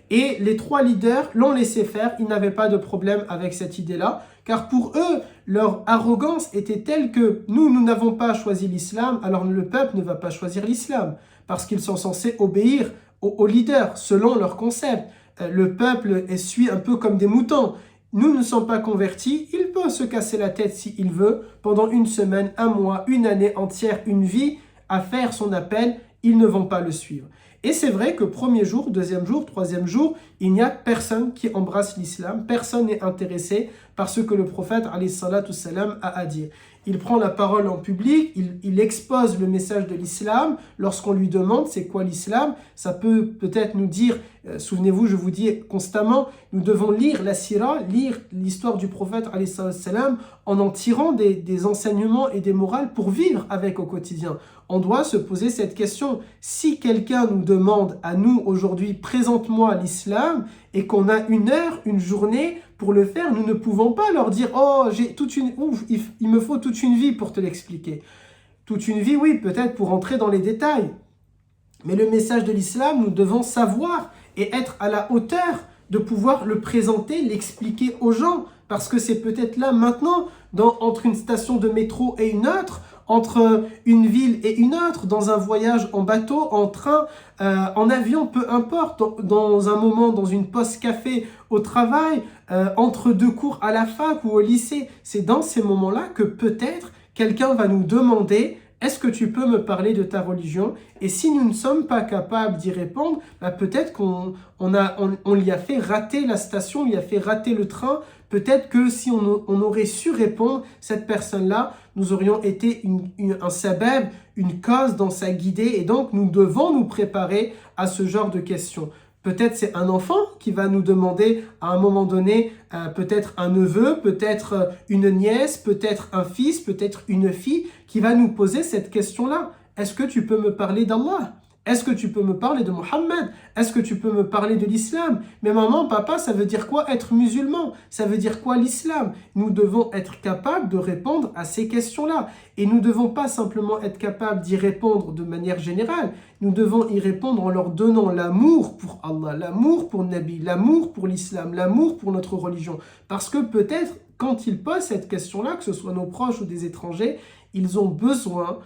Et les trois leaders l'ont laissé faire, ils n'avaient pas de problème avec cette idée-là, car pour eux, leur arrogance était telle que nous n'avons pas choisi l'islam, alors le peuple ne va pas choisir l'islam, parce qu'ils sont censés obéir aux leaders, selon leur concept. Le peuple suit un peu comme des moutons. Nous ne sommes pas convertis, il peut se casser la tête s'il veut, pendant une semaine, un mois, une année entière, une vie, à faire son appel, ils ne vont pas le suivre. Et c'est vrai que premier jour, deuxième jour, troisième jour, il n'y a personne qui embrasse l'islam, personne n'est intéressé par ce que le prophète alayhi salatu salam a à dire. Il prend la parole en public, il expose le message de l'islam. Lorsqu'on lui demande c'est quoi l'islam, ça peut-être nous dire, souvenez-vous, je vous dis constamment, nous devons lire la sira, lire l'histoire du prophète alayhi salatu salam en tirant des enseignements et des morales pour vivre avec au quotidien. On doit se poser cette question. Si quelqu'un nous demande à nous aujourd'hui, présente-moi l'islam, et qu'on a une heure, une journée pour le faire, nous ne pouvons pas leur dire « Oh, il me faut toute une vie pour te l'expliquer ». toute une vie, oui, peut-être pour entrer dans les détails. Mais le message de l'islam, nous devons savoir et être à la hauteur de pouvoir le présenter, l'expliquer aux gens. Parce que c'est peut-être là, maintenant, entre une station de métro et une autre, entre une ville et une autre, dans un voyage en bateau, en train, en avion, peu importe, dans un moment, dans une pause café au travail, entre deux cours à la fac ou au lycée. C'est dans ces moments-là que peut-être quelqu'un va nous demander: est-ce que tu peux me parler de ta religion? Et si nous ne sommes pas capables d'y répondre, peut-être qu'on lui a fait rater la station, on lui a fait rater le train. Peut-être que si on aurait su répondre, cette personne-là, nous aurions été un sabab, une cause dans sa guidée. Et donc, nous devons nous préparer à ce genre de questions. Peut-être c'est un enfant qui va nous demander à un moment donné, peut-être un neveu, peut-être une nièce, peut-être un fils, peut-être une fille, qui va nous poser cette question-là. Est-ce que tu peux me parler d'Allah? Est-ce que tu peux me parler de Mohammed? Est-ce que tu peux me parler de l'islam? Mais maman, papa, ça veut dire quoi être musulman? Ça veut dire quoi l'islam? Nous devons être capables de répondre à ces questions-là. Et nous ne devons pas simplement être capables d'y répondre de manière générale. Nous devons y répondre en leur donnant l'amour pour Allah, l'amour pour Nabi, l'amour pour l'islam, l'amour pour notre religion. Parce que peut-être, quand ils posent cette question-là, que ce soit nos proches ou des étrangers, ils ont besoin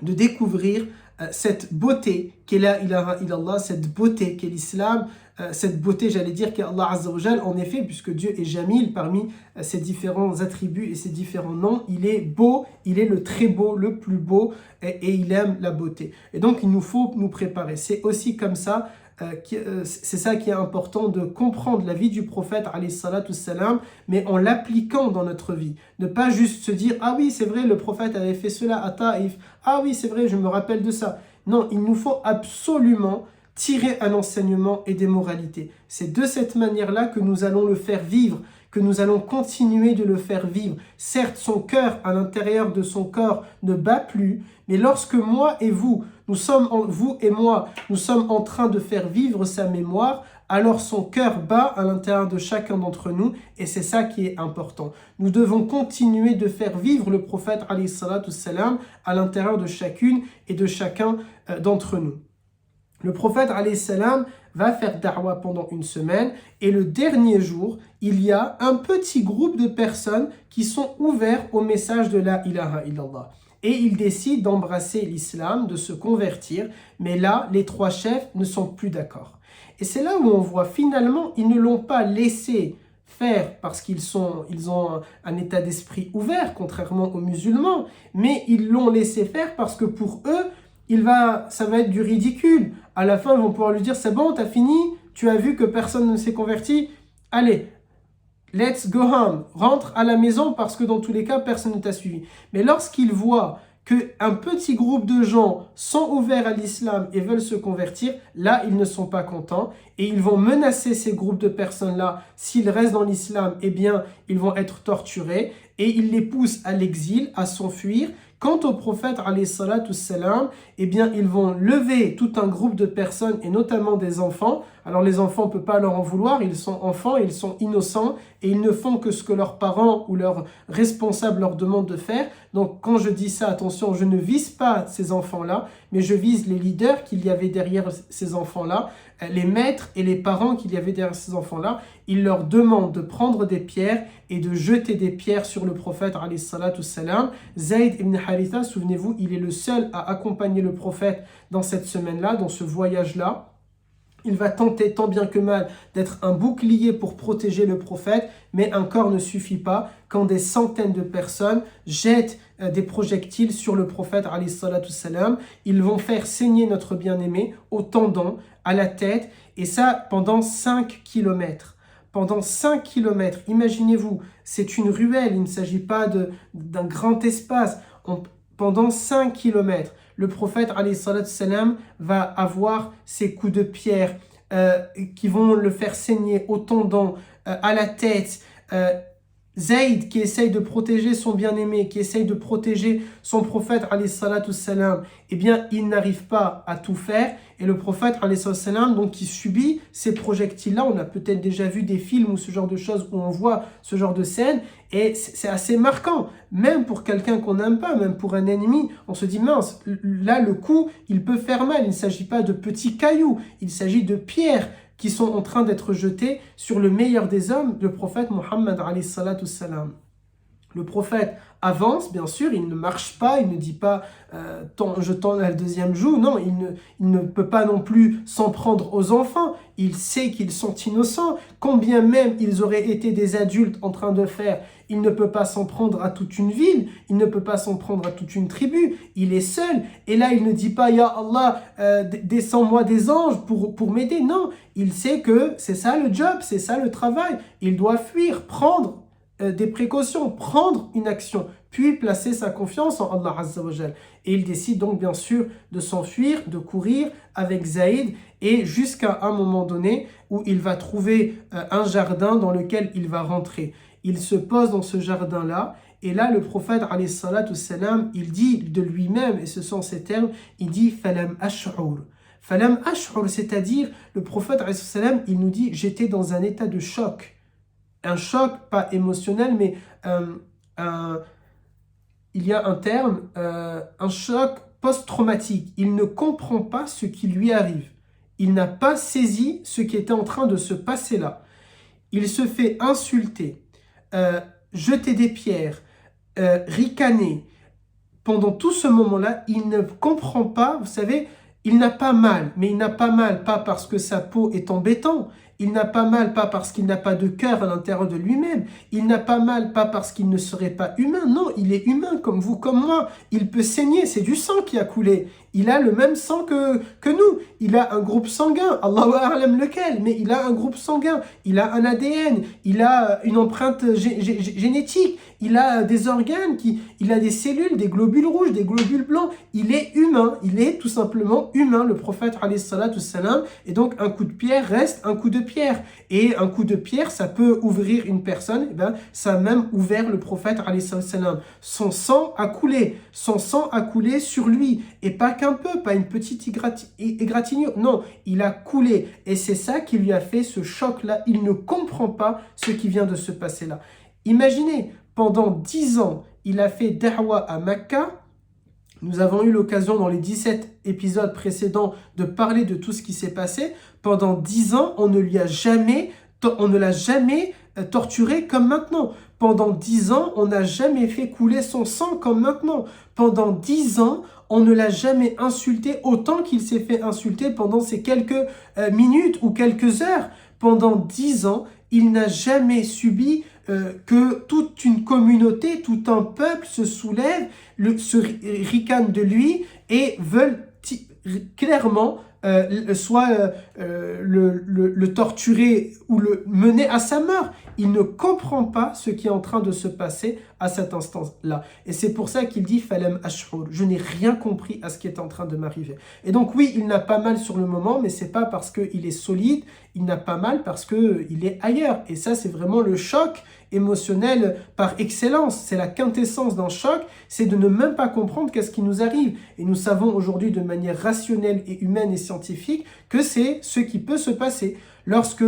de découvrir cette beauté qu'est la ilaha illallah, cette beauté qu'est l'islam, cette beauté, j'allais dire, qu'est Allah Azza wa Jal. En effet, puisque Dieu est Jamil, parmi ses différents attributs et ses différents noms, il est beau, il est le très beau, le plus beau, et il aime la beauté. Et donc, il nous faut nous préparer. C'est aussi comme ça, c'est ça qui est important, de comprendre la vie du prophète alayhi salatu wassalam, mais en l'appliquant dans notre vie. Ne pas juste se dire: ah oui, c'est vrai, le prophète avait fait cela à Taïf, ah oui, c'est vrai, je me rappelle de ça. Non, il nous faut absolument tirer un enseignement et des moralités. C'est de cette manière-là que nous allons le faire vivre, que nous allons continuer de le faire vivre. Certes, son cœur, à l'intérieur de son corps, ne bat plus, mais lorsque moi et vous, vous et moi, nous sommes en train de faire vivre sa mémoire, alors son cœur bat à l'intérieur de chacun d'entre nous, et c'est ça qui est important. Nous devons continuer de faire vivre le prophète alayhi salatu wassalam à l'intérieur de chacune et de chacun d'entre nous. Le prophète alayhi salam va faire da'wah pendant une semaine, et le dernier jour, il y a un petit groupe de personnes qui sont ouverts au message de la ilaha illallah. Et ils décident d'embrasser l'islam, de se convertir, mais là, les trois chefs ne sont plus d'accord. Et c'est là où on voit finalement, ils ne l'ont pas laissé faire parce qu'ils ont un état d'esprit ouvert, contrairement aux musulmans, mais ils l'ont laissé faire parce que pour eux, ça va être du ridicule. À la fin, ils vont pouvoir lui dire: c'est bon, t'as fini, tu as vu que personne ne s'est converti, allez, let's go home, rentre à la maison, parce que dans tous les cas, personne ne t'a suivi. Mais lorsqu'ils voient qu'un petit groupe de gens sont ouverts à l'islam et veulent se convertir, là, ils ne sont pas contents et ils vont menacer ces groupes de personnes-là. S'ils restent dans l'islam, eh bien, ils vont être torturés et ils les poussent à l'exil, à s'enfuir. Quant au prophète alayhi salatu wassalam, eh bien, ils vont lever tout un groupe de personnes et notamment des enfants. Alors les enfants, on ne peut pas leur en vouloir, ils sont enfants, ils sont innocents et ils ne font que ce que leurs parents ou leurs responsables leur demandent de faire. Donc quand je dis ça, attention, je ne vise pas ces enfants-là, mais je vise les leaders qu'il y avait derrière ces enfants-là, les maîtres et les parents qu'il y avait derrière ces enfants-là. Ils leur demandent de prendre des pierres et de jeter des pierres sur le prophète alayhi salatu wassalam. Zayd ibn Haritha, souvenez-vous, il est le seul à accompagner le prophète dans cette semaine-là, dans ce voyage-là. Il va tenter tant bien que mal d'être un bouclier pour protéger le prophète, mais un corps ne suffit pas quand des centaines de personnes jettent des projectiles sur le prophète alayhi salatu wassalam. Ils vont faire saigner notre bien-aimé au tendon, à la tête, et ça pendant 5 kilomètres. Pendant 5 kilomètres, imaginez-vous, c'est une ruelle, il ne s'agit pas d'un grand espace. Pendant 5 kilomètres, le prophète alayhi salatu wassalam va avoir ces coups de pierre qui vont le faire saigner au tendon, à la tête. Zayd qui essaye de protéger son bien-aimé, qui essaye de protéger son prophète, alayhi salatu salam, eh bien, il n'arrive pas à tout faire. Et le prophète, alayhi salatu salam, donc, qui subit ces projectiles-là. On a peut-être déjà vu des films ou ce genre de choses où on voit ce genre de scène. Et c'est assez marquant. Même pour quelqu'un qu'on n'aime pas, même pour un ennemi, on se dit, mince, là, le coup, il peut faire mal. Il ne s'agit pas de petits cailloux, il s'agit de pierres qui sont en train d'être jetés sur le meilleur des hommes, le prophète Mohammed alayhi salatu salam. Le prophète avance, bien sûr, il ne marche pas, il ne dit pas je tends le deuxième joug, non, il ne peut pas non plus s'en prendre aux enfants, il sait qu'ils sont innocents, combien même ils auraient été des adultes en train de faire, il ne peut pas s'en prendre à toute une ville, il ne peut pas s'en prendre à toute une tribu, il est seul, et là il ne dit pas « Ya Allah, descends-moi des anges pour m'aider », non, il sait que c'est ça le job, c'est ça le travail, il doit fuir, prendre des précautions, prendre une action, puis placer sa confiance en Allah Azza wa Jal. Et il décide donc bien sûr de s'enfuir, de courir avec Zaïd, et jusqu'à un moment donné où il va trouver un jardin dans lequel il va rentrer. Il se pose dans ce jardin-là, et là le prophète alayhi salatu salam, il dit de lui-même, et ce sont ces termes, il dit « falam ash'ur ». Falam ash'ur, c'est-à-dire le prophète alayhi salam, il nous dit « j'étais dans un état de choc ». Un choc, pas émotionnel, mais il y a un terme, un choc post-traumatique. Il ne comprend pas ce qui lui arrive. Il n'a pas saisi ce qui était en train de se passer là. Il se fait insulter, jeter des pierres, ricaner. Pendant tout ce moment-là, il ne comprend pas, vous savez, il n'a pas mal, mais il n'a pas mal pas parce que sa peau est en béton, il n'a pas mal pas parce qu'il n'a pas de cœur à l'intérieur de lui-même, il n'a pas mal pas parce qu'il ne serait pas humain, non, il est humain comme vous, comme moi, il peut saigner, c'est du sang qui a coulé, il a le même sang que nous, il a un groupe sanguin, Allahu a'lam lequel, mais il a un groupe sanguin, il a un ADN, il a une empreinte génétique, il a des organes, il a des cellules, des globules rouges, des globules blancs, il est humain, il est tout simplement humain, le prophète alayhi salatu salam, et donc un coup de pierre reste un coup de pierre, et un coup de pierre ça peut ouvrir une personne, et bien ça a même ouvert le prophète alayhi salatu salam, son sang a coulé sur lui, et pas qu'un peu, pas une petite égratignure, non, il a coulé, et c'est ça qui lui a fait ce choc-là, il ne comprend pas ce qui vient de se passer là. Imaginez, pendant 10 ans, il a fait da'wa à Mecca. Nous avons eu l'occasion dans les 17 épisodes précédents de parler de tout ce qui s'est passé. Pendant 10 ans, on ne l'a jamais torturé comme maintenant. Pendant 10 ans, on n'a jamais fait couler son sang comme maintenant. Pendant 10 ans, on ne l'a jamais insulté autant qu'il s'est fait insulter pendant ces quelques minutes ou quelques heures. Pendant 10 ans, il n'a jamais subi que toute une communauté, tout un peuple se soulève, se ricane de lui et veulent clairement soit le torturer ou le mener à sa mort. Il ne comprend pas ce qui est en train de se passer à cet instant-là. Et c'est pour ça qu'il dit « Falam ash'ur ». Je n'ai rien compris à ce qui est en train de m'arriver. Et donc oui, il n'a pas mal sur le moment, mais c'est pas parce qu'il est solide, il n'a pas mal parce qu'il est ailleurs. Et ça, c'est vraiment le choc émotionnel par excellence. C'est la quintessence d'un choc, c'est de ne même pas comprendre qu'est-ce qui nous arrive. Et nous savons aujourd'hui de manière rationnelle et humaine et scientifique que c'est ce qui peut se passer. Lorsque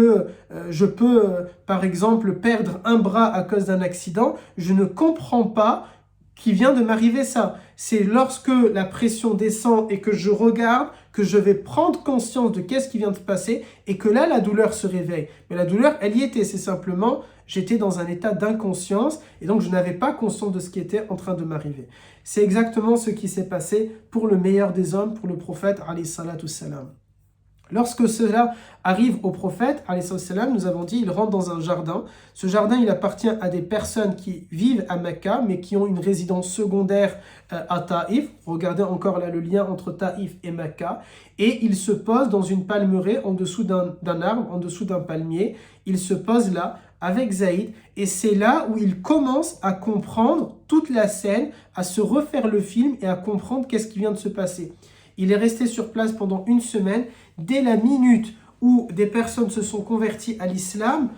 je peux, par exemple, perdre un bras à cause d'un accident, je ne comprends pas qu'il vient de m'arriver ça. C'est lorsque la pression descend et que je regarde, que je vais prendre conscience de qu'est-ce qui vient de se passer et que là, la douleur se réveille. Mais la douleur, elle y était, c'est simplement, j'étais dans un état d'inconscience et donc je n'avais pas conscience de ce qui était en train de m'arriver. C'est exactement ce qui s'est passé pour le meilleur des hommes, pour le prophète, alayhi salatu salam. Lorsque cela arrive au prophète, alayhi salam, nous avons dit, il rentre dans un jardin. Ce jardin, il appartient à des personnes qui vivent à Mecca, mais qui ont une résidence secondaire à Taïf. Regardez encore là le lien entre Taïf et Mecca. Et il se pose dans une palmeraie en dessous d'un arbre, en dessous d'un palmier. Il se pose là avec Zaïd. Et c'est là où il commence à comprendre toute la scène, à se refaire le film et à comprendre qu'est-ce qui vient de se passer. Il est resté sur place pendant une semaine. Dès la minute où des personnes se sont converties à l'islam,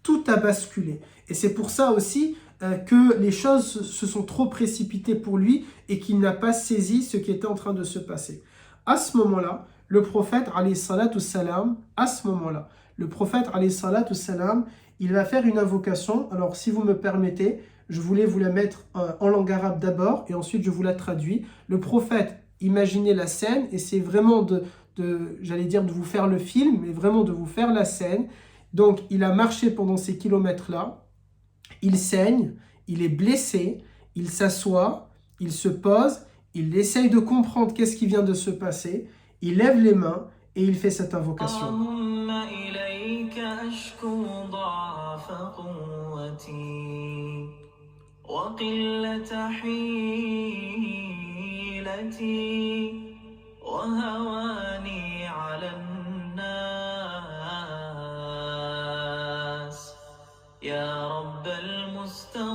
tout a basculé. Et c'est pour ça aussi que les choses se sont trop précipitées pour lui et qu'il n'a pas saisi ce qui était en train de se passer. À ce moment-là, le prophète, alayhi salatu salam, il va faire une invocation. Alors, si vous me permettez, je voulais vous la mettre en langue arabe d'abord et ensuite je vous la traduis. Le prophète, imaginez la scène et c'est vraiment j'allais dire de vous faire le film, mais vraiment de vous faire la scène. Donc, il a marché pendant ces kilomètres-là, il saigne, il est blessé, il s'assoit, il se pose, il essaye de comprendre qu'est-ce qui vient de se passer, il lève les mains et il fait cette invocation. يا رب المستضعفين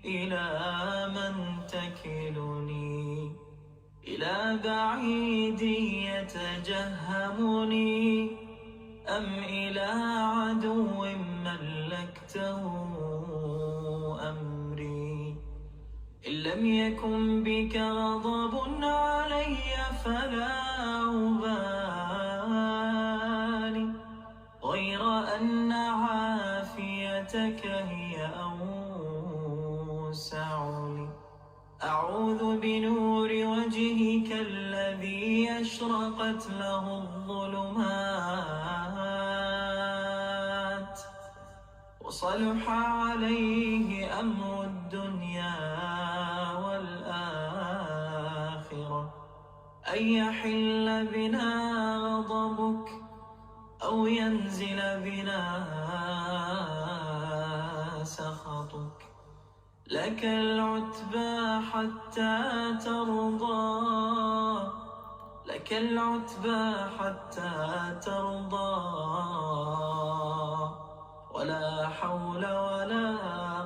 إلى من تكلني إلى بعيد يتجهمني أم إلى عدو ملكته أمري إن لم يكن بك غضب علي فلا أبالي غير أن عافيتك هي أوسع لي أعوذ بنور وجهك الذي أشرقت له الظلمات وصلح عليه أمر الدنيا والآخرة أن يحل بنا غضبك أو ينزل بنا سخطك لك العتبى حتى ترضى لك العتبى حتى ترضى ولا حول ولا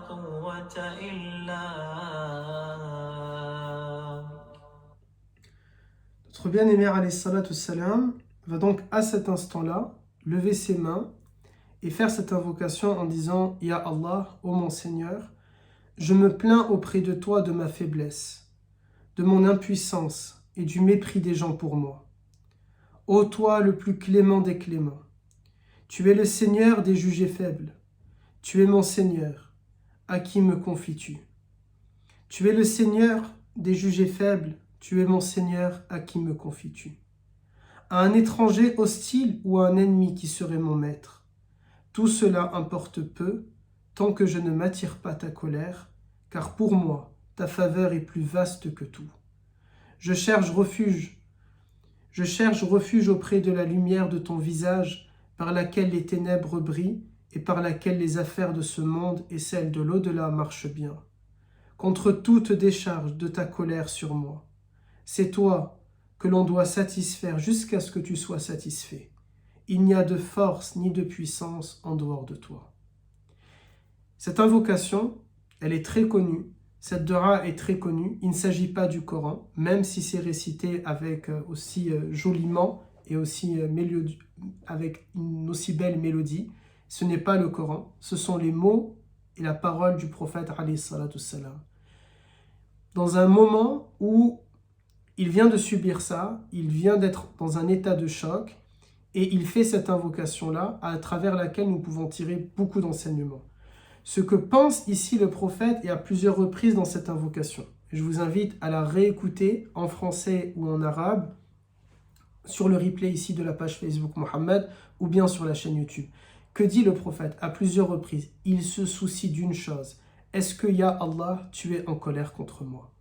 قوة إلا Notre bien-aimé alayhi salatu salam va donc à cet instant-là lever ses mains et faire cette invocation en disant « Ya Allah, ô mon Seigneur, je me plains auprès de toi de ma faiblesse, de mon impuissance et du mépris des gens pour moi. Ô toi le plus clément des cléments, tu es le Seigneur des jugés faibles, tu es mon Seigneur, à qui me confies-tu? Tu es le Seigneur des jugés faibles, tu es mon Seigneur, à qui me confies-tu? À un étranger hostile ou à un ennemi qui serait mon maître? Tout cela importe peu, tant que je ne m'attire pas ta colère, car pour moi, ta faveur est plus vaste que tout. Je cherche refuge auprès de la lumière de ton visage, par laquelle les ténèbres brillent et par laquelle les affaires de ce monde et celles de l'au-delà marchent bien. Contre toute décharge de ta colère sur moi. C'est toi que l'on doit satisfaire jusqu'à ce que tu sois satisfait. Il n'y a de force ni de puissance en dehors de toi. Cette invocation, elle est très connue. Cette dua est très connue. Il ne s'agit pas du Coran, même si c'est récité avec aussi joliment et aussi avec une aussi belle mélodie. Ce n'est pas le Coran, ce sont les mots et la parole du prophète alayhi salatu salam. Dans un moment où il vient de subir ça, il vient d'être dans un état de choc et il fait cette invocation-là à travers laquelle nous pouvons tirer beaucoup d'enseignements. Ce que pense ici le prophète est à plusieurs reprises dans cette invocation. Je vous invite à la réécouter en français ou en arabe sur le replay ici de la page Facebook Mohammed ou bien sur la chaîne YouTube. Que dit le prophète à plusieurs reprises? Il se soucie d'une chose. Est-ce que, ya Allah, tu es en colère contre moi?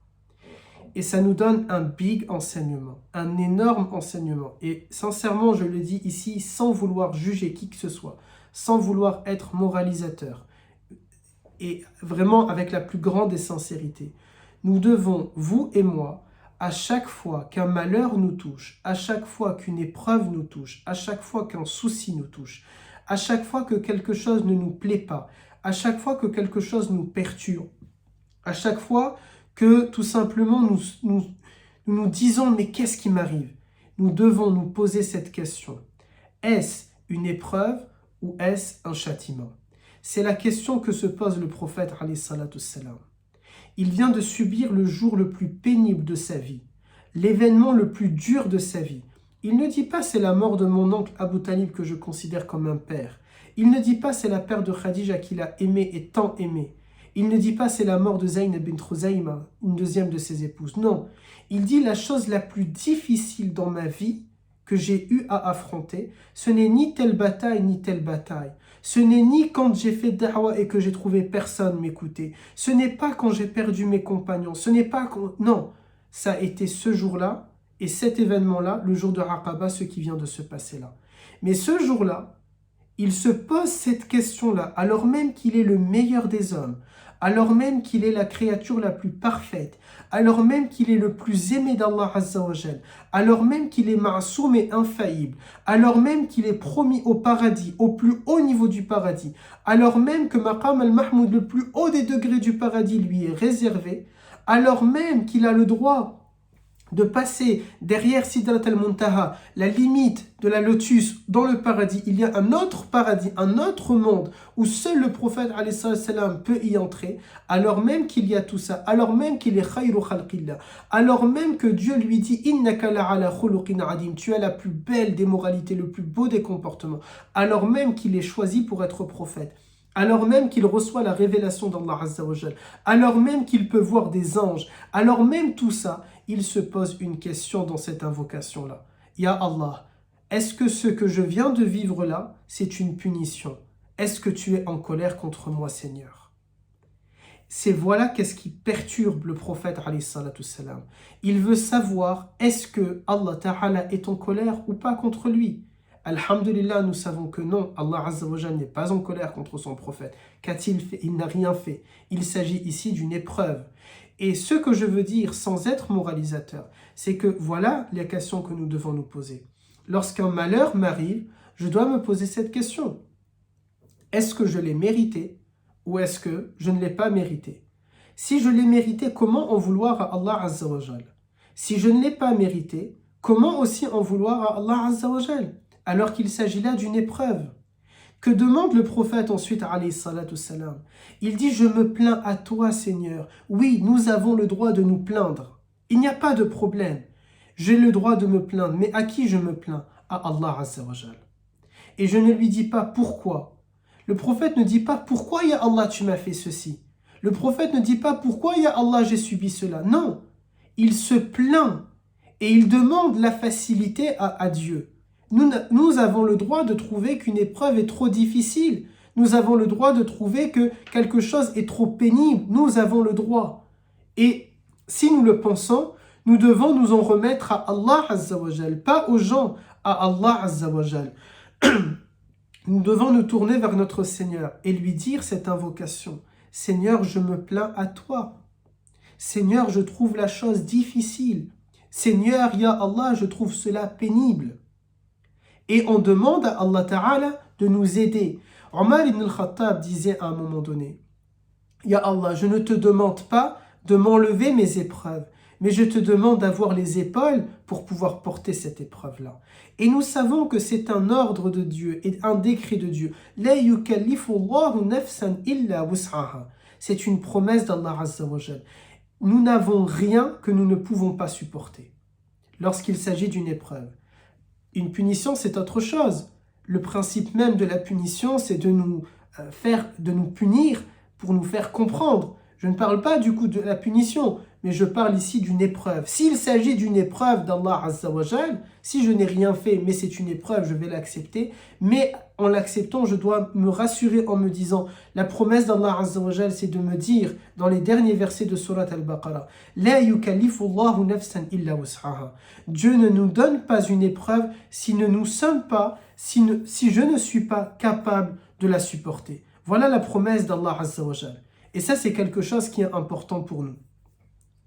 Et ça nous donne un big enseignement, un énorme enseignement. Et sincèrement, je le dis ici sans vouloir juger qui que ce soit, sans vouloir être moralisateur, et vraiment avec la plus grande des sincérités. Nous devons, vous et moi, à chaque fois qu'un malheur nous touche, à chaque fois qu'une épreuve nous touche, à chaque fois qu'un souci nous touche, à chaque fois que quelque chose ne nous plaît pas, à chaque fois que quelque chose nous perturbe, à chaque fois que tout simplement nous disons « mais qu'est-ce qui m'arrive ?» Nous devons nous poser cette question. Est-ce une épreuve ou est-ce un châtiment? C'est la question que se pose le prophète alayhi salatu wassalam. Il vient de subir le jour le plus pénible de sa vie, l'événement le plus dur de sa vie. Il ne dit pas c'est la mort de mon oncle Abu Talib que je considère comme un père. Il ne dit pas c'est la perte de Khadija qu'il a aimé et tant aimé. Il ne dit pas c'est la mort de Zaynab bint Khuzayma, une deuxième de ses épouses. Non, il dit la chose la plus difficile dans ma vie que j'ai eu à affronter, ce n'est ni telle bataille ni telle bataille. Ce n'est ni quand j'ai fait da'wa et que j'ai trouvé personne m'écouter. Ce n'est pas quand j'ai perdu mes compagnons. Ce n'est pas quand... Non, ça a été ce jour-là et cet événement-là, le jour de Aqaba, ce qui vient de se passer là. Mais ce jour-là, il se pose cette question-là, alors même qu'il est le meilleur des hommes, alors même qu'il est la créature la plus parfaite, alors même qu'il est le plus aimé d'Allah Azza wa Jal, alors même qu'il est ma'soum et infaillible, alors même qu'il est promis au paradis, au plus haut niveau du paradis, alors même que Maqam al-Mahmoud, le plus haut des degrés du paradis, lui est réservé, alors même qu'il a le droit de passer derrière Sidrat al-Muntaha, la limite de la lotus dans le paradis, il y a un autre paradis, un autre monde où seul le prophète alayhi salam peut y entrer, alors même qu'il y a tout ça, alors même qu'il est khayru khalqillah, alors même que Dieu lui dit innaka la'ala khuluqin adim, tu as la plus belle des moralités, le plus beau des comportements, alors même qu'il est choisi pour être prophète, alors même qu'il reçoit la révélation d'Allah Azza wa Jal, alors même qu'il peut voir des anges, alors même tout ça, il se pose une question dans cette invocation-là. Ya Allah, est-ce que ce que je viens de vivre là, c'est une punition? Est-ce que tu es en colère contre moi, Seigneur? C'est voilà qu'est-ce qui perturbe le prophète alayhi salatu salam. Il veut savoir, est-ce que Allah Ta'ala est en colère ou pas contre lui? Alhamdulillah, nous savons que non, Allah Azza wa Jal n'est pas en colère contre son prophète. Qu'a-t-il fait? Il n'a rien fait. Il s'agit ici d'une épreuve. Et ce que je veux dire, sans être moralisateur, c'est que voilà les questions que nous devons nous poser. Lorsqu'un malheur m'arrive, je dois me poser cette question. Est-ce que je l'ai mérité ou est-ce que je ne l'ai pas mérité? Si je l'ai mérité, comment en vouloir à Allah Azza wa Jal? Si je ne l'ai pas mérité, comment aussi en vouloir à Allah Azza wa Jal? Alors qu'il s'agit là d'une épreuve. Que demande le prophète ensuite, alayhi salatu salam? Il dit, je me plains à toi, Seigneur. Oui, nous avons le droit de nous plaindre. Il n'y a pas de problème. J'ai le droit de me plaindre. Mais à qui je me plains? À Allah Azza wa Jal. Et je ne lui dis pas pourquoi. Le prophète ne dit pas pourquoi, ya Allah, tu m'as fait ceci. Le prophète ne dit pas pourquoi, ya Allah, j'ai subi cela. Non. Il se plaint et il demande la facilité à Dieu. Nous avons le droit de trouver qu'une épreuve est trop difficile. Nous avons le droit de trouver que quelque chose est trop pénible. Nous avons le droit. Et si nous le pensons, nous devons nous en remettre à Allah Azza wa Jal, pas aux gens, à Allah Azza wa Jal. Nous devons nous tourner vers notre Seigneur et lui dire cette invocation. Seigneur, je me plains à toi. Seigneur, je trouve la chose difficile. Seigneur, ya Allah, je trouve cela pénible. Et on demande à Allah Ta'ala de nous aider. Omar ibn al-Khattab disait à un moment donné, Ya Allah, je ne te demande pas de m'enlever mes épreuves, mais je te demande d'avoir les épaules pour pouvoir porter cette épreuve-là. Et nous savons que c'est un ordre de Dieu et un décret de Dieu. La yukallifu Allahu nafsan illa wus'aha. C'est une promesse d'Allah Azza wa Jal. Nous n'avons rien que nous ne pouvons pas supporter lorsqu'il s'agit d'une épreuve. Une punition, c'est autre chose. Le principe même de la punition, c'est de nous punir pour nous faire comprendre. Je ne parle pas du coup de la punition, mais je parle ici d'une épreuve. S'il s'agit d'une épreuve d'Allah Azza wa Jal, si je n'ai rien fait, mais c'est une épreuve, je vais l'accepter. Mais en l'acceptant, je dois me rassurer en me disant, la promesse d'Allah Azza wa Jal, c'est de me dire, dans les derniers versets de Surat Al-Baqarah, La yukallifu Allahu nafsan illa wus'aha. Dieu ne nous donne pas une épreuve si je ne suis pas capable de la supporter. Voilà la promesse d'Allah Azza wa Jal. Et ça, c'est quelque chose qui est important pour nous.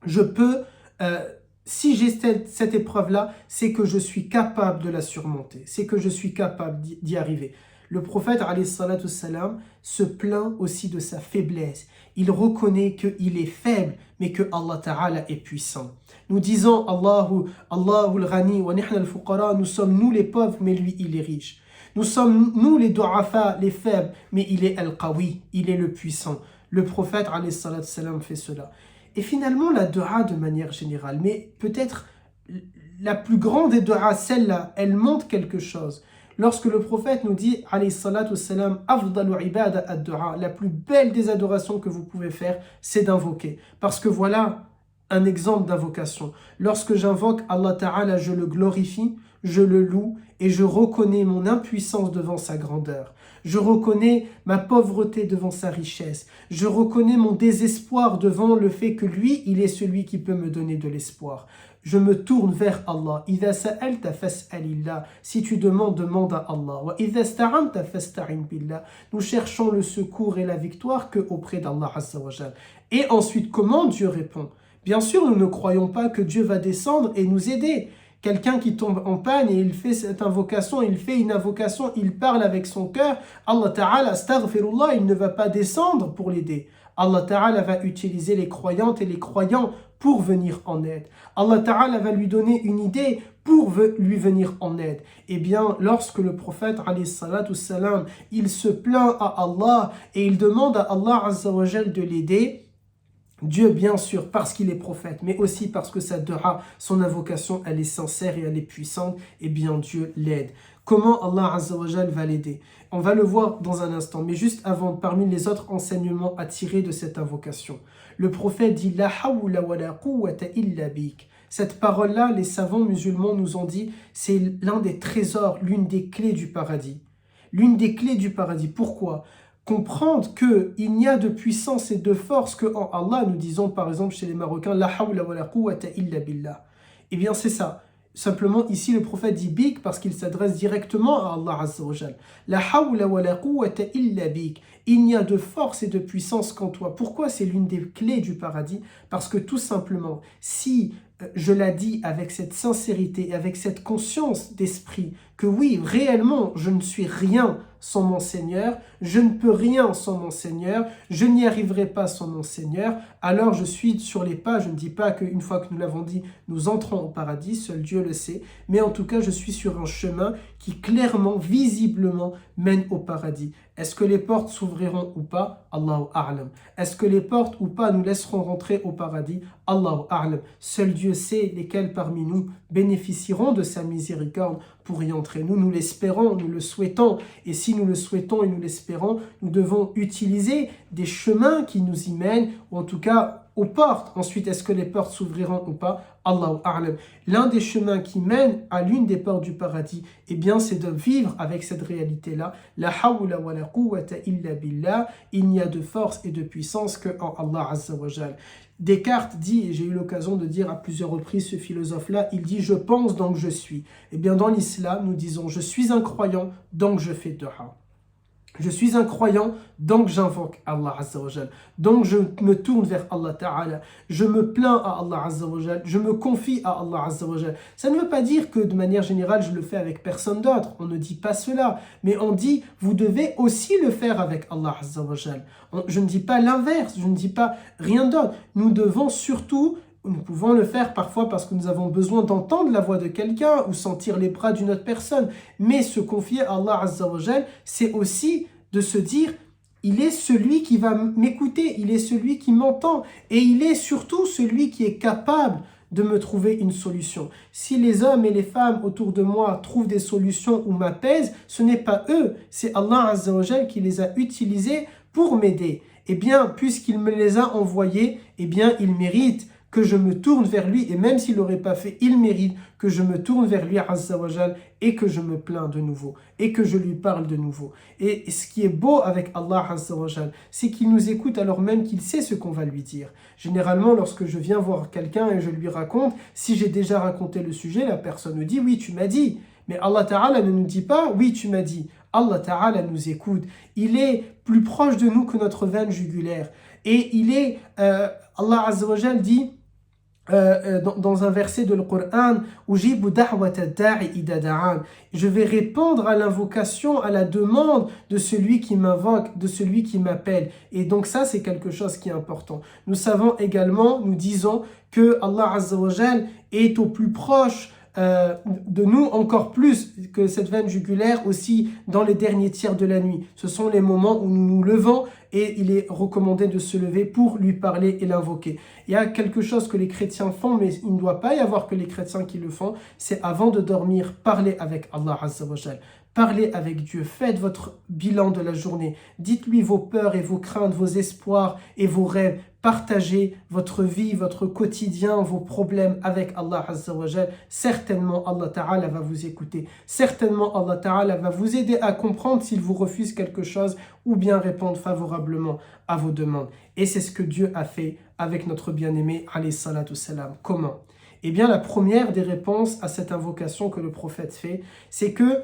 Je peux, si j'ai cette épreuve-là, c'est que je suis capable de la surmonter. C'est que je suis capable d'y arriver. Le prophète, alayhi salatu salam, se plaint aussi de sa faiblesse. Il reconnaît qu'il est faible, mais que Allah Ta'ala est puissant. Nous disons, Allahu al-Ghani wa nihna al-Fuqara, nous sommes nous les pauvres, mais lui, il est riche. Nous sommes, nous, les du'afa, les faibles, mais il est al-qawi, il est le puissant. Le prophète, alayhi salatu salam, fait cela. Et finalement, la dua de manière générale, mais peut-être la plus grande des du'as, celle-là, elle montre quelque chose. Lorsque le prophète nous dit, alayhi salatu salam, afdalu ibada ad-du'a, la plus belle des adorations que vous pouvez faire, c'est d'invoquer. Parce que voilà un exemple d'invocation. Lorsque j'invoque Allah Ta'ala, je le glorifie, je le loue et je reconnais mon impuissance devant sa grandeur. Je reconnais ma pauvreté devant sa richesse. Je reconnais mon désespoir devant le fait que lui, il est celui qui peut me donner de l'espoir. Je me tourne vers Allah. إِذَا سَأَلْتَ فَاسْأَلِ اللَّهِ. Si tu demandes, demande à Allah. وَإِذَا اسْتَعَنْتَ فَاسْتَعِنْ بِاللَّهِ. Nous cherchons le secours et la victoire que auprès d'Allah Azza wa Jal. Et ensuite, comment Dieu répond? Bien sûr, nous ne croyons pas que Dieu va descendre et nous aider. Quelqu'un qui tombe en panne et il fait cette invocation, il fait une invocation, il parle avec son cœur. Allah Ta'ala, astaghfirullah, il ne va pas descendre pour l'aider. Allah Ta'ala va utiliser les croyantes et les croyants pour venir en aide. Allah Ta'ala va lui donner une idée pour lui venir en aide. Eh bien, lorsque le prophète, alayhi salatu salam, il se plaint à Allah et il demande à Allah Azza wa Jal de l'aider, Dieu, bien sûr, parce qu'il est prophète, mais aussi parce que sa dua, son invocation, elle est sincère et elle est puissante, eh bien Dieu l'aide. Comment Allah Azza wa Jal va l'aider? On va le voir dans un instant, mais juste avant, parmi les autres enseignements à tirer de cette invocation. Le prophète dit « La hawla wa la quwwata illa bik ». Cette parole-là, les savants musulmans nous ont dit, c'est l'un des trésors, l'une des clés du paradis. L'une des clés du paradis. Pourquoi? Comprendre qu'il n'y a de puissance et de force qu'en Allah. Nous disons par exemple chez les Marocains la hawla wa la quwwata illa billah. Eh bien c'est ça. Simplement ici le prophète dit bik parce qu'il s'adresse directement à Allah Azza wa Jal. La hawla wa la quwwata illa bik. Il n'y a de force et de puissance qu'en toi. Pourquoi c'est l'une des clés du paradis? Parce que tout simplement, si je la dis avec cette sincérité et avec cette conscience d'esprit que oui, réellement, je ne suis rien sans mon Seigneur, je ne peux rien sans mon Seigneur, je n'y arriverai pas sans mon Seigneur, alors je suis sur les pas. Je ne dis pas qu'une fois que nous l'avons dit, nous entrons au paradis, seul Dieu le sait, mais en tout cas, je suis sur un chemin qui clairement, visiblement mène au paradis. Est-ce que les portes s'ouvriront ou pas? Allahu A'lam. Est-ce que les portes ou pas nous laisseront rentrer au paradis? Allahu A'lam. Seul Dieu sait lesquels parmi nous bénéficieront de sa miséricorde pour y entrer. Nous l'espérons, nous le souhaitons. Et si nous le souhaitons et nous l'espérons, nous devons utiliser des chemins qui nous y mènent, ou en tout cas aux portes. Ensuite, est-ce que les portes s'ouvriront ou pas? Allahu A'lam. L'un des chemins qui mène à l'une des portes du paradis, eh bien, c'est de vivre avec cette réalité-là. La hawla wa la quwwata illa billah. Il n'y a de force et de puissance qu'en Allah Azza wa Jal. Descartes dit, et j'ai eu l'occasion de dire à plusieurs reprises ce philosophe-là, il dit « je pense donc je suis ». Eh bien, dans l'islam, nous disons « je suis un croyant donc je fais dua ». Je suis un croyant, donc j'invoque Allah Azza wa Jal. Donc je me tourne vers Allah Ta'ala. Je me plains à Allah Azza wa Jal. Je me confie à Allah Azza wa Jal. Ça ne veut pas dire que de manière générale, je le fais avec personne d'autre. On ne dit pas cela. Mais on dit, vous devez aussi le faire avec Allah Azza wa Jal. Je ne dis pas l'inverse. Je ne dis pas rien d'autre. Nous devons surtout... Nous pouvons le faire parfois parce que nous avons besoin d'entendre la voix de quelqu'un ou sentir les bras d'une autre personne. Mais se confier à Allah Azza wa Jal, c'est aussi de se dire, il est celui qui va m'écouter, il est celui qui m'entend et il est surtout celui qui est capable de me trouver une solution. Si les hommes et les femmes autour de moi trouvent des solutions ou m'apaisent, ce n'est pas eux, c'est Allah Azza wa Jal qui les a utilisés pour m'aider. Eh bien, puisqu'il me les a envoyés, eh bien, il mérite que je me tourne vers lui, et même s'il n'aurait pas fait, il mérite que je me tourne vers lui, Azza wa Jal, et que je me plains de nouveau, et que je lui parle de nouveau. Et ce qui est beau avec Allah, Azza wa Jal, c'est qu'il nous écoute alors même qu'il sait ce qu'on va lui dire. Généralement, lorsque je viens voir quelqu'un et je lui raconte, si j'ai déjà raconté le sujet, la personne me dit « oui, tu m'as dit ». Mais Allah Ta'ala ne nous dit pas « oui, tu m'as dit ». Allah Ta'ala nous écoute. Il est plus proche de nous que notre veine jugulaire. Et il est, Allah Azza wa Jal dit, dans un verset de l'Coran, je vais répondre à l'invocation, à la demande de celui qui m'invoque, de celui qui m'appelle. Et donc ça, c'est quelque chose qui est important. Nous savons également, nous disons que Allah Azza wa Jal est au plus proche de nous encore plus que cette veine jugulaire aussi dans les derniers tiers de la nuit. Ce sont les moments où nous nous levons et il est recommandé de se lever pour lui parler et l'invoquer. Il y a quelque chose que les chrétiens font, mais il ne doit pas y avoir que les chrétiens qui le font, c'est avant de dormir, parler avec Allah Azza wa Jal. Parlez avec Dieu, faites votre bilan de la journée, dites-lui vos peurs et vos craintes, vos espoirs et vos rêves, partagez votre vie, votre quotidien, vos problèmes avec Allah Azza wa Jal. Certainement Allah Ta'ala va vous écouter, certainement Allah Ta'ala va vous aider à comprendre s'il vous refuse quelque chose ou bien répondre favorablement à vos demandes. Et c'est ce que Dieu a fait avec notre bien-aimé alayhi salatu salam. Comment? Eh bien la première des réponses à cette invocation que le prophète fait, c'est que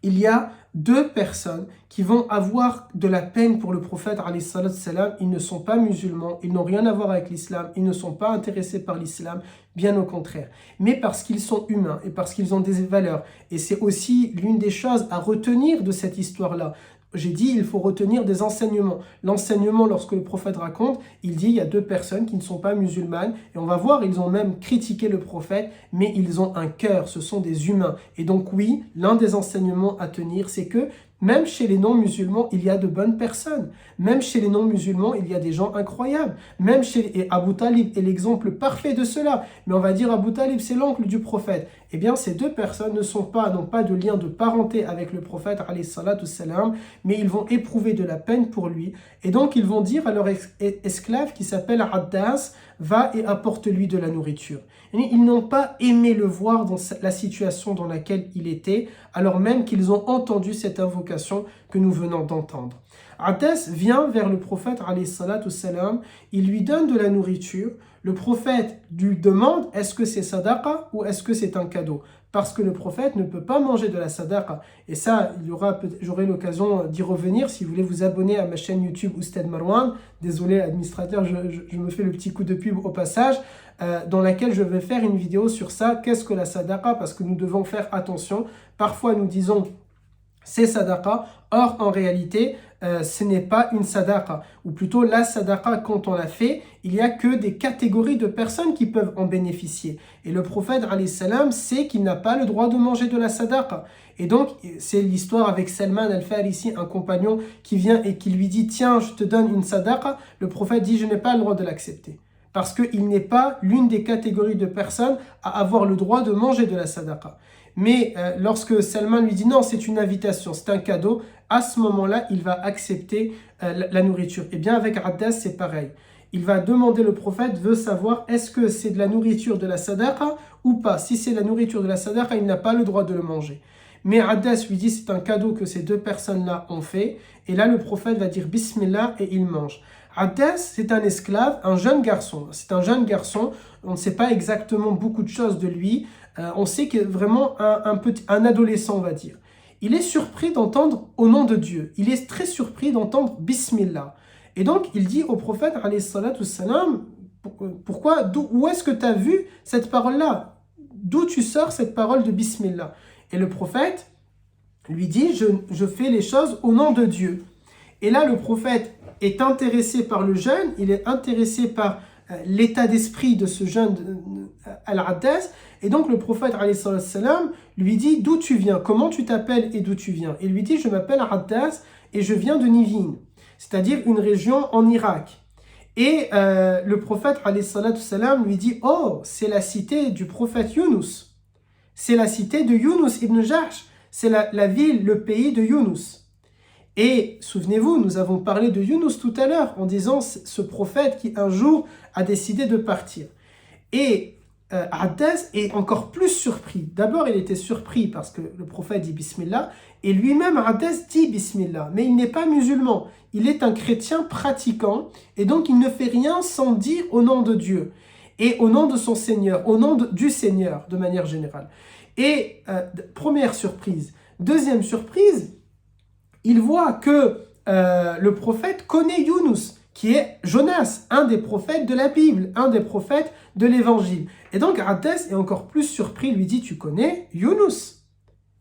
il y a deux personnes qui vont avoir de la peine pour le prophète alayhi salatu salam. Ils ne sont pas musulmans, ils n'ont rien à voir avec l'islam, ils ne sont pas intéressés par l'islam, bien au contraire. Mais parce qu'ils sont humains et parce qu'ils ont des valeurs. Et c'est aussi l'une des choses à retenir de cette histoire-là. J'ai dit, il faut retenir des enseignements. L'enseignement, lorsque le prophète raconte, il dit, il y a deux personnes qui ne sont pas musulmanes. Et on va voir, ils ont même critiqué le prophète, mais ils ont un cœur, ce sont des humains. Et donc oui, l'un des enseignements à tenir, c'est que même chez les non-musulmans, il y a de bonnes personnes. Même chez les non-musulmans, il y a des gens incroyables. Même chez et Abu Talib est l'exemple parfait de cela. Mais on va dire Abu Talib, c'est l'oncle du prophète. Eh bien, ces deux personnes n'ont pas de lien de parenté avec le prophète, alayhi salatu salam, mais ils vont éprouver de la peine pour lui. Et donc, ils vont dire à leur esclave qui s'appelle Addas, va et apporte-lui de la nourriture. Ils n'ont pas aimé le voir dans la situation dans laquelle il était, alors même qu'ils ont entendu cette invocation que nous venons d'entendre. Addas vient vers le prophète, alayhi salatu salam, il lui donne de la nourriture. Le prophète lui demande, est-ce que c'est sadaqa ou est-ce que c'est un cadeau? Parce que le prophète ne peut pas manger de la sadaqa. Et ça, j'aurai l'occasion d'y revenir. Si vous voulez vous abonner à ma chaîne YouTube Oustad Marwan, désolé administrateur, je me fais le petit coup de pub au passage, dans laquelle je vais faire une vidéo sur ça. Qu'est-ce que la sadaqa? Parce que nous devons faire attention. Parfois nous disons c'est sadaqa, or en réalité ce n'est pas une sadaqa, ou plutôt la sadaqa quand on la fait, il n'y a que des catégories de personnes qui peuvent en bénéficier. Et le prophète alayhi salam sait qu'il n'a pas le droit de manger de la sadaqa. Et donc c'est l'histoire avec Salman al-Farisi, un compagnon qui vient et qui lui dit tiens je te donne une sadaqa. Le prophète dit je n'ai pas le droit de l'accepter. Parce qu'il n'est pas l'une des catégories de personnes à avoir le droit de manger de la sadaqa. Mais lorsque Salman lui dit non, c'est une invitation, c'est un cadeau, à ce moment-là, il va accepter la nourriture. Et bien avec Addas, c'est pareil. Il va demander, le prophète veut savoir est-ce que c'est de la nourriture de la sadaqa ou pas. Si c'est la nourriture de la sadaqa, il n'a pas le droit de le manger. Mais Addas lui dit c'est un cadeau que ces deux personnes-là ont fait. Et là, le prophète va dire Bismillah et il mange. Addas, c'est un esclave, un jeune garçon. C'est un jeune garçon, on ne sait pas exactement beaucoup de choses de lui. On sait qu'il est vraiment un adolescent, on va dire. Il est surpris d'entendre au nom de Dieu. Il est très surpris d'entendre Bismillah. Et donc, il dit au prophète, alayhi salatu salam, pourquoi, où est-ce que tu as vu cette parole-là? D'où tu sors cette parole de Bismillah? Et le prophète lui dit, je fais les choses au nom de Dieu. Et là, le prophète est intéressé par le jeune, il est intéressé par l'état d'esprit de ce jeune Al-Addas. Et donc le prophète alayhi salam lui dit d'où tu viens, comment tu t'appelles et d'où tu viens. Il lui dit je m'appelle Addas et je viens de Nivin, c'est-à-dire une région en Irak. Et le prophète alayhi salam lui dit oh c'est la cité du prophète Yunus, c'est la cité de Yunus ibn Jahsh, c'est la ville, le pays de Yunus. Et souvenez-vous, nous avons parlé de Yunus tout à l'heure en disant ce prophète qui un jour a décidé de partir. Et Addas est encore plus surpris. D'abord, il était surpris parce que le prophète dit Bismillah et lui-même Addas dit Bismillah. Mais il n'est pas musulman, il est un chrétien pratiquant et donc il ne fait rien sans dire au nom de Dieu et au nom de son Seigneur, au nom du Seigneur de manière générale. Et première surprise. Deuxième surprise, il voit que le prophète connaît Yunus, qui est Jonas, un des prophètes de la Bible, un des prophètes de l'Évangile. Et donc Addas est encore plus surpris, lui dit, tu connais Yunus?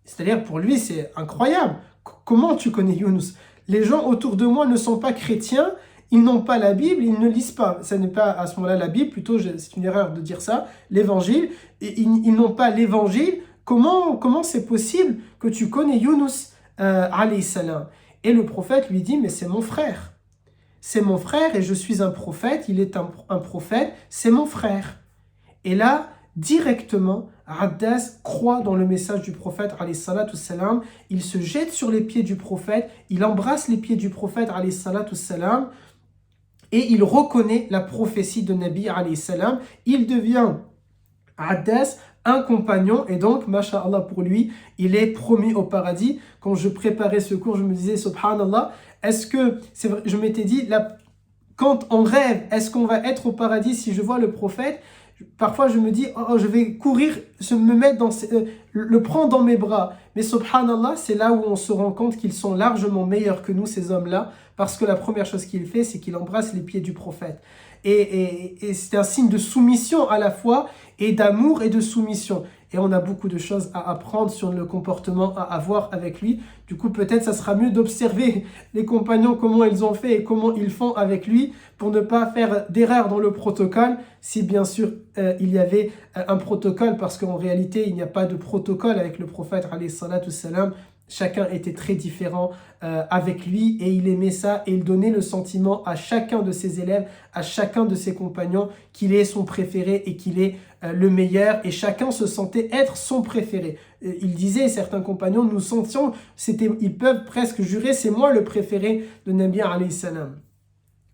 C'est-à-dire pour lui c'est incroyable, comment tu connais Yunus? Les gens autour de moi ne sont pas chrétiens ils n'ont pas la Bible, ils ne lisent pas. Ce n'est pas à ce moment-là la Bible, plutôt c'est une erreur de dire ça, l'évangile. Ils n'ont pas l'évangile. Comment c'est possible que tu connais Yunus alayhi salam? Et le prophète lui dit, mais c'est mon frère. C'est mon frère et je suis un prophète, il est un prophète, c'est mon frère. Et là, directement, Addas croit dans le message du prophète, alayhi salatu salam. Il se jette sur les pieds du prophète, il embrasse les pieds du prophète, alayhi salatu salam, et il reconnaît la prophétie de Nabi, alayhi salam. Il devient, Addas, un compagnon, et donc, masha'Allah pour lui, il est promis au paradis. Quand je préparais ce cours, je me disais, subhanallah, est-ce que, c'est vrai, je m'étais dit, quand on rêve, est-ce qu'on va être au paradis si je vois le prophète? Parfois je me dis, oh, je vais courir, me mettre le prendre dans mes bras. Mais subhanallah, c'est là où on se rend compte qu'ils sont largement meilleurs que nous, ces hommes-là, parce que la première chose qu'il fait, c'est qu'il embrasse les pieds du prophète. Et c'est un signe de soumission à la fois, et d'amour et de soumission. Et on a beaucoup de choses à apprendre sur le comportement à avoir avec lui. Du coup, peut-être ça sera mieux d'observer les compagnons, comment ils ont fait et comment ils font avec lui, pour ne pas faire d'erreur dans le protocole, si bien sûr il y avait un protocole, parce qu'en réalité, il n'y a pas de protocole avec le prophète, alayhi salatu salam. Chacun était très différent avec lui et il aimait ça et il donnait le sentiment à chacun de ses élèves, à chacun de ses compagnons qu'il est son préféré et qu'il est le meilleur, et chacun se sentait être son préféré. Il disait, certains compagnons, nous sentions, ils peuvent presque jurer, c'est moi le préféré de Nabi alayhi salam.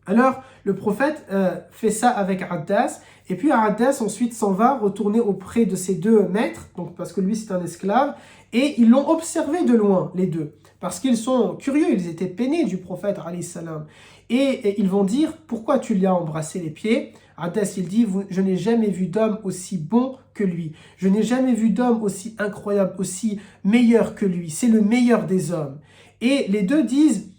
Alors, le prophète fait ça avec Addas, et puis Addas ensuite s'en va retourner auprès de ses deux maîtres, donc parce que lui c'est un esclave, et ils l'ont observé de loin, les deux, parce qu'ils sont curieux, ils étaient peinés du prophète alayhi salam. Et ils vont dire, pourquoi tu lui as embrassé les pieds? Addas, il dit, je n'ai jamais vu d'homme aussi bon que lui. Je n'ai jamais vu d'homme aussi incroyable, aussi meilleur que lui. C'est le meilleur des hommes. Et les deux disent,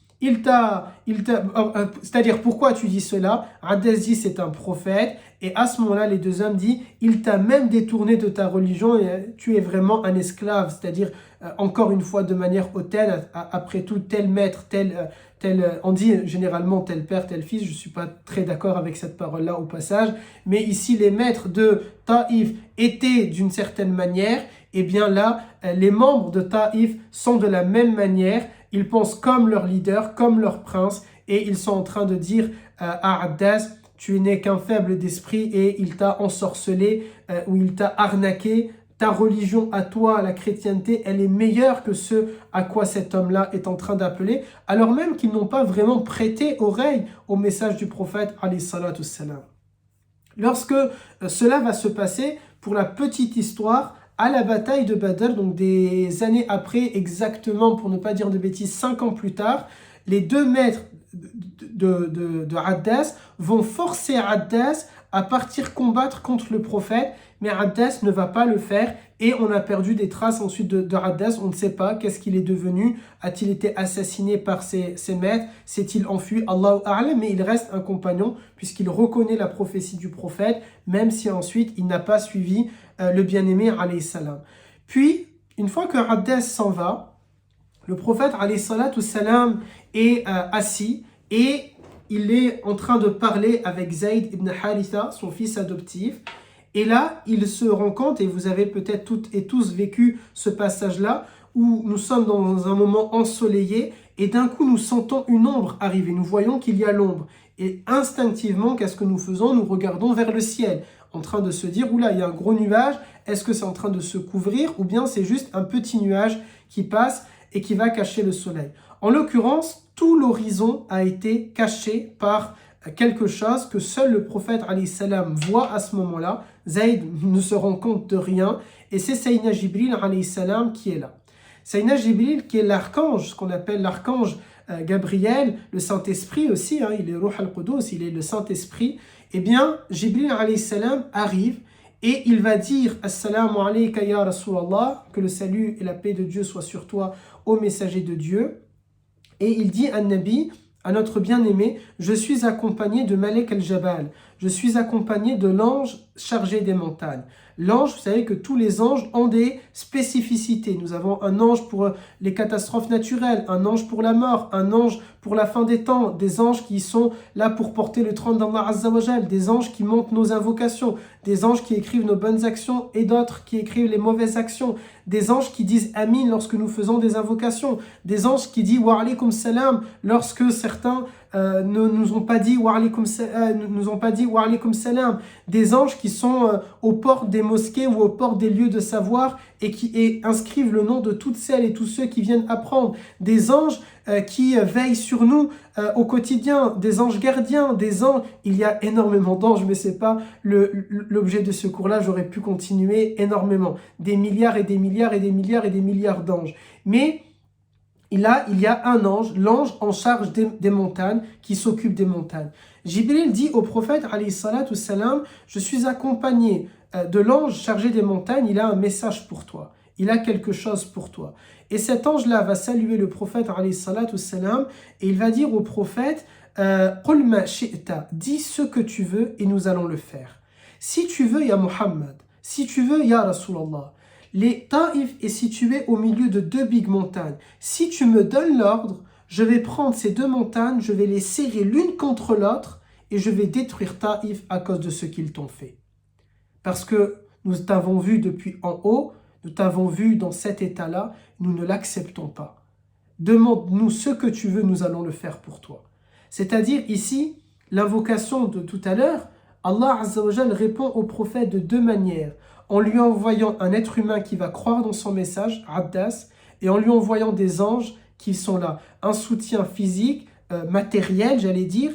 c'est-à-dire, pourquoi tu dis cela? Addas dit, c'est un prophète. Et à ce moment-là, les deux hommes disent, il t'a même détourné de ta religion et tu es vraiment un esclave. C'est-à-dire, encore une fois, de manière hautaine, après tout, tel maître, on dit généralement tel père, tel fils. Je ne suis pas très d'accord avec cette parole-là au passage. Mais ici, les maîtres de Taïf étaient d'une certaine manière. Et bien là, les membres de Taïf sont de la même manière. Ils pensent comme leur leader, comme leur prince. Et ils sont en train de dire à Addas, tu n'es qu'un faible d'esprit et il t'a ensorcelé ou il t'a arnaqué. Ta religion à toi, la chrétienté, elle est meilleure que ce à quoi cet homme-là est en train d'appeler, alors même qu'ils n'ont pas vraiment prêté oreille au message du prophète, alayhi salatu salam. Lorsque cela va se passer, pour la petite histoire, à la bataille de Badr, donc des années après, exactement, pour ne pas dire de bêtises, 5 ans plus tard, les deux maîtres de Addas vont forcer Addas à partir combattre contre le prophète, mais Addas ne va pas le faire et on a perdu des traces ensuite de Addas. On ne sait pas qu'est-ce qu'il est devenu. A-t-il été assassiné par ses maîtres? S'est-il enfui? Allahu a'lam, mais il reste un compagnon puisqu'il reconnaît la prophétie du prophète, même si ensuite il n'a pas suivi le bien-aimé alayhi salam. Puis, une fois que Addas s'en va, le prophète alayhi salatu salam est assis et il est en train de parler avec Zayd ibn Haritha, son fils adoptif. Et là, il se rend compte, et vous avez peut-être toutes et tous vécu ce passage-là, où nous sommes dans un moment ensoleillé, et d'un coup nous sentons une ombre arriver. Nous voyons qu'il y a l'ombre. Et instinctivement, qu'est-ce que nous faisons? Nous regardons vers le ciel, en train de se dire, oula, il y a un gros nuage, est-ce que c'est en train de se couvrir, ou bien c'est juste un petit nuage qui passe et qui va cacher le soleil? En l'occurrence, tout l'horizon a été caché par quelque chose que seul le prophète alayhi salam voit à ce moment-là. Zayd ne se rend compte de rien et c'est Sayyidina Jibril alayhi salam qui est là. Sayyidina Jibril qui est l'archange, ce qu'on appelle l'archange Gabriel, le Saint-Esprit aussi, il est Ruh al-Qudus, il est le Saint-Esprit. Eh bien, Jibril alayhi salam arrive et il va dire « Assalamu alayka ya Rasulallah » que le salut et la paix de Dieu soient sur toi, ô messager de Dieu. Et il dit à Nabi, à notre bien-aimé, je suis accompagné de Malek al-Jabal, je suis accompagné de l'ange chargé des montagnes. L'ange, vous savez que tous les anges ont des spécificités. Nous avons un ange pour les catastrophes naturelles, un ange pour la mort, un ange pour la fin des temps, des anges qui sont là pour porter le trône d'Allah Azza wa Jal, des anges qui montent nos invocations, des anges qui écrivent nos bonnes actions et d'autres qui écrivent les mauvaises actions, des anges qui disent Amin lorsque nous faisons des invocations, des anges qui disent Wa alaykum salam lorsque certains ne nous ont pas dit Wa alaykum salam, des anges qui sont aux portes des mosquées ou aux portes des lieux de savoir et qui inscrivent le nom de toutes celles et tous ceux qui viennent apprendre, des anges qui veillent sur nous au quotidien, des anges gardiens, des anges, il y a énormément d'anges, mais c'est pas l'objet de ce cours-là, j'aurais pu continuer énormément, des milliards et des milliards et des milliards et des milliards d'anges, mais il y a un ange, l'ange en charge des montagnes, qui s'occupe des montagnes. Jibril dit au prophète, alayhi salatu salam, je suis accompagné de l'ange chargé des montagnes, il a un message pour toi, il a quelque chose pour toi. Et cet ange-là va saluer le prophète, alayhi salatu salam, et il va dire au prophète, Qul ma shi'ta, dis ce que tu veux et nous allons le faire. Si tu veux, ya Muhammad, si tu veux, ya Rasulallah, les Taïf est situé au milieu de deux big montagnes. Si tu me donnes l'ordre, je vais prendre ces deux montagnes, je vais les serrer l'une contre l'autre et je vais détruire Taïf à cause de ce qu'ils t'ont fait. Parce que nous t'avons vu depuis en haut, nous t'avons vu dans cet état-là, nous ne l'acceptons pas. Demande-nous ce que tu veux, nous allons le faire pour toi. C'est-à-dire ici, l'invocation de tout à l'heure, Allah Azza wa Jal répond au prophète de deux manières. En lui envoyant un être humain qui va croire dans son message, Abdas, et en lui envoyant des anges qui sont là. Un soutien physique, matériel, j'allais dire,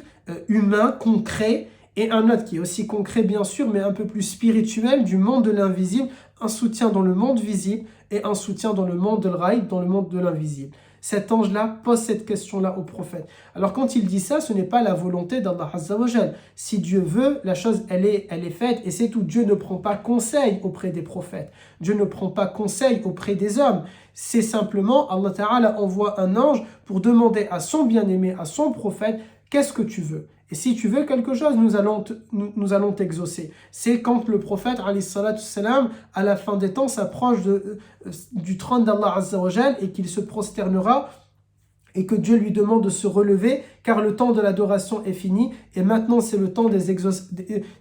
humain, concret, et un autre qui est aussi concret bien sûr, mais un peu plus spirituel, du monde de l'invisible, un soutien dans le monde visible et un soutien dans le monde de l'ghaïb, dans le monde de l'invisible. Cet ange-là pose cette question-là au prophète. Alors quand il dit ça, ce n'est pas la volonté d'Allah Azza wa Jal. Si Dieu veut, la chose, elle est faite et c'est tout. Dieu ne prend pas conseil auprès des prophètes. Dieu ne prend pas conseil auprès des hommes. C'est simplement, Allah Ta'ala envoie un ange pour demander à son bien-aimé, à son prophète, qu'est-ce que tu veux ? Et si tu veux quelque chose, nous allons t'exaucer. C'est quand le prophète, alayhi salatu salam, à la fin des temps, s'approche du trône d'Allah Azza wa Jal et qu'il se prosternera et que Dieu lui demande de se relever car le temps de l'adoration est fini et maintenant c'est le temps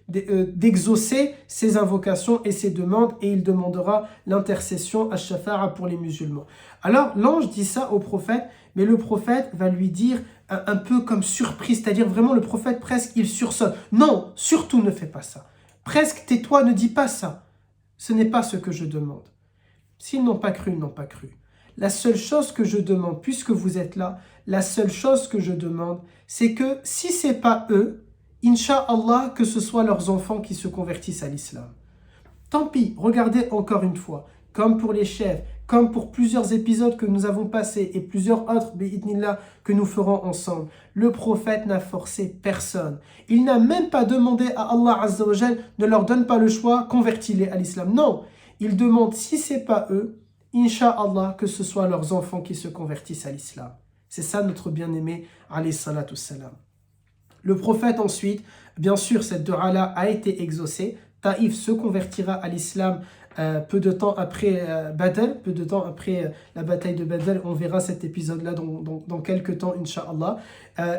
d'exaucer ses invocations et ses demandes et il demandera l'intercession à Shafa'a pour les musulmans. Alors l'ange dit ça au prophète, mais le prophète va lui dire un peu comme surprise, c'est-à-dire vraiment le prophète presque il sursaute. Non, surtout ne fais pas ça. Presque tais-toi, ne dis pas ça. Ce n'est pas ce que je demande. S'ils n'ont pas cru, ils n'ont pas cru. La seule chose que je demande, puisque vous êtes là, la seule chose que je demande, c'est que si ce n'est pas eux, Inch'Allah, que ce soit leurs enfants qui se convertissent à l'islam. Tant pis, regardez encore une fois, comme pour les chefs, comme pour plusieurs épisodes que nous avons passés et plusieurs autres, bi'idnillah, que nous ferons ensemble. Le prophète n'a forcé personne. Il n'a même pas demandé à Allah Azza wa Jal, ne leur donne pas le choix, convertis-les à l'islam. Non, il demande, si ce n'est pas eux, Inch'Allah, que ce soit leurs enfants qui se convertissent à l'islam. C'est ça notre bien-aimé, alayhi salatu salam. Le prophète ensuite, bien sûr, cette dua-là a été exaucée. Taïf se convertira à l'islam peu de temps après Badr, peu de temps après la bataille de Badr. On verra cet épisode-là dans quelques temps, Inch'Allah.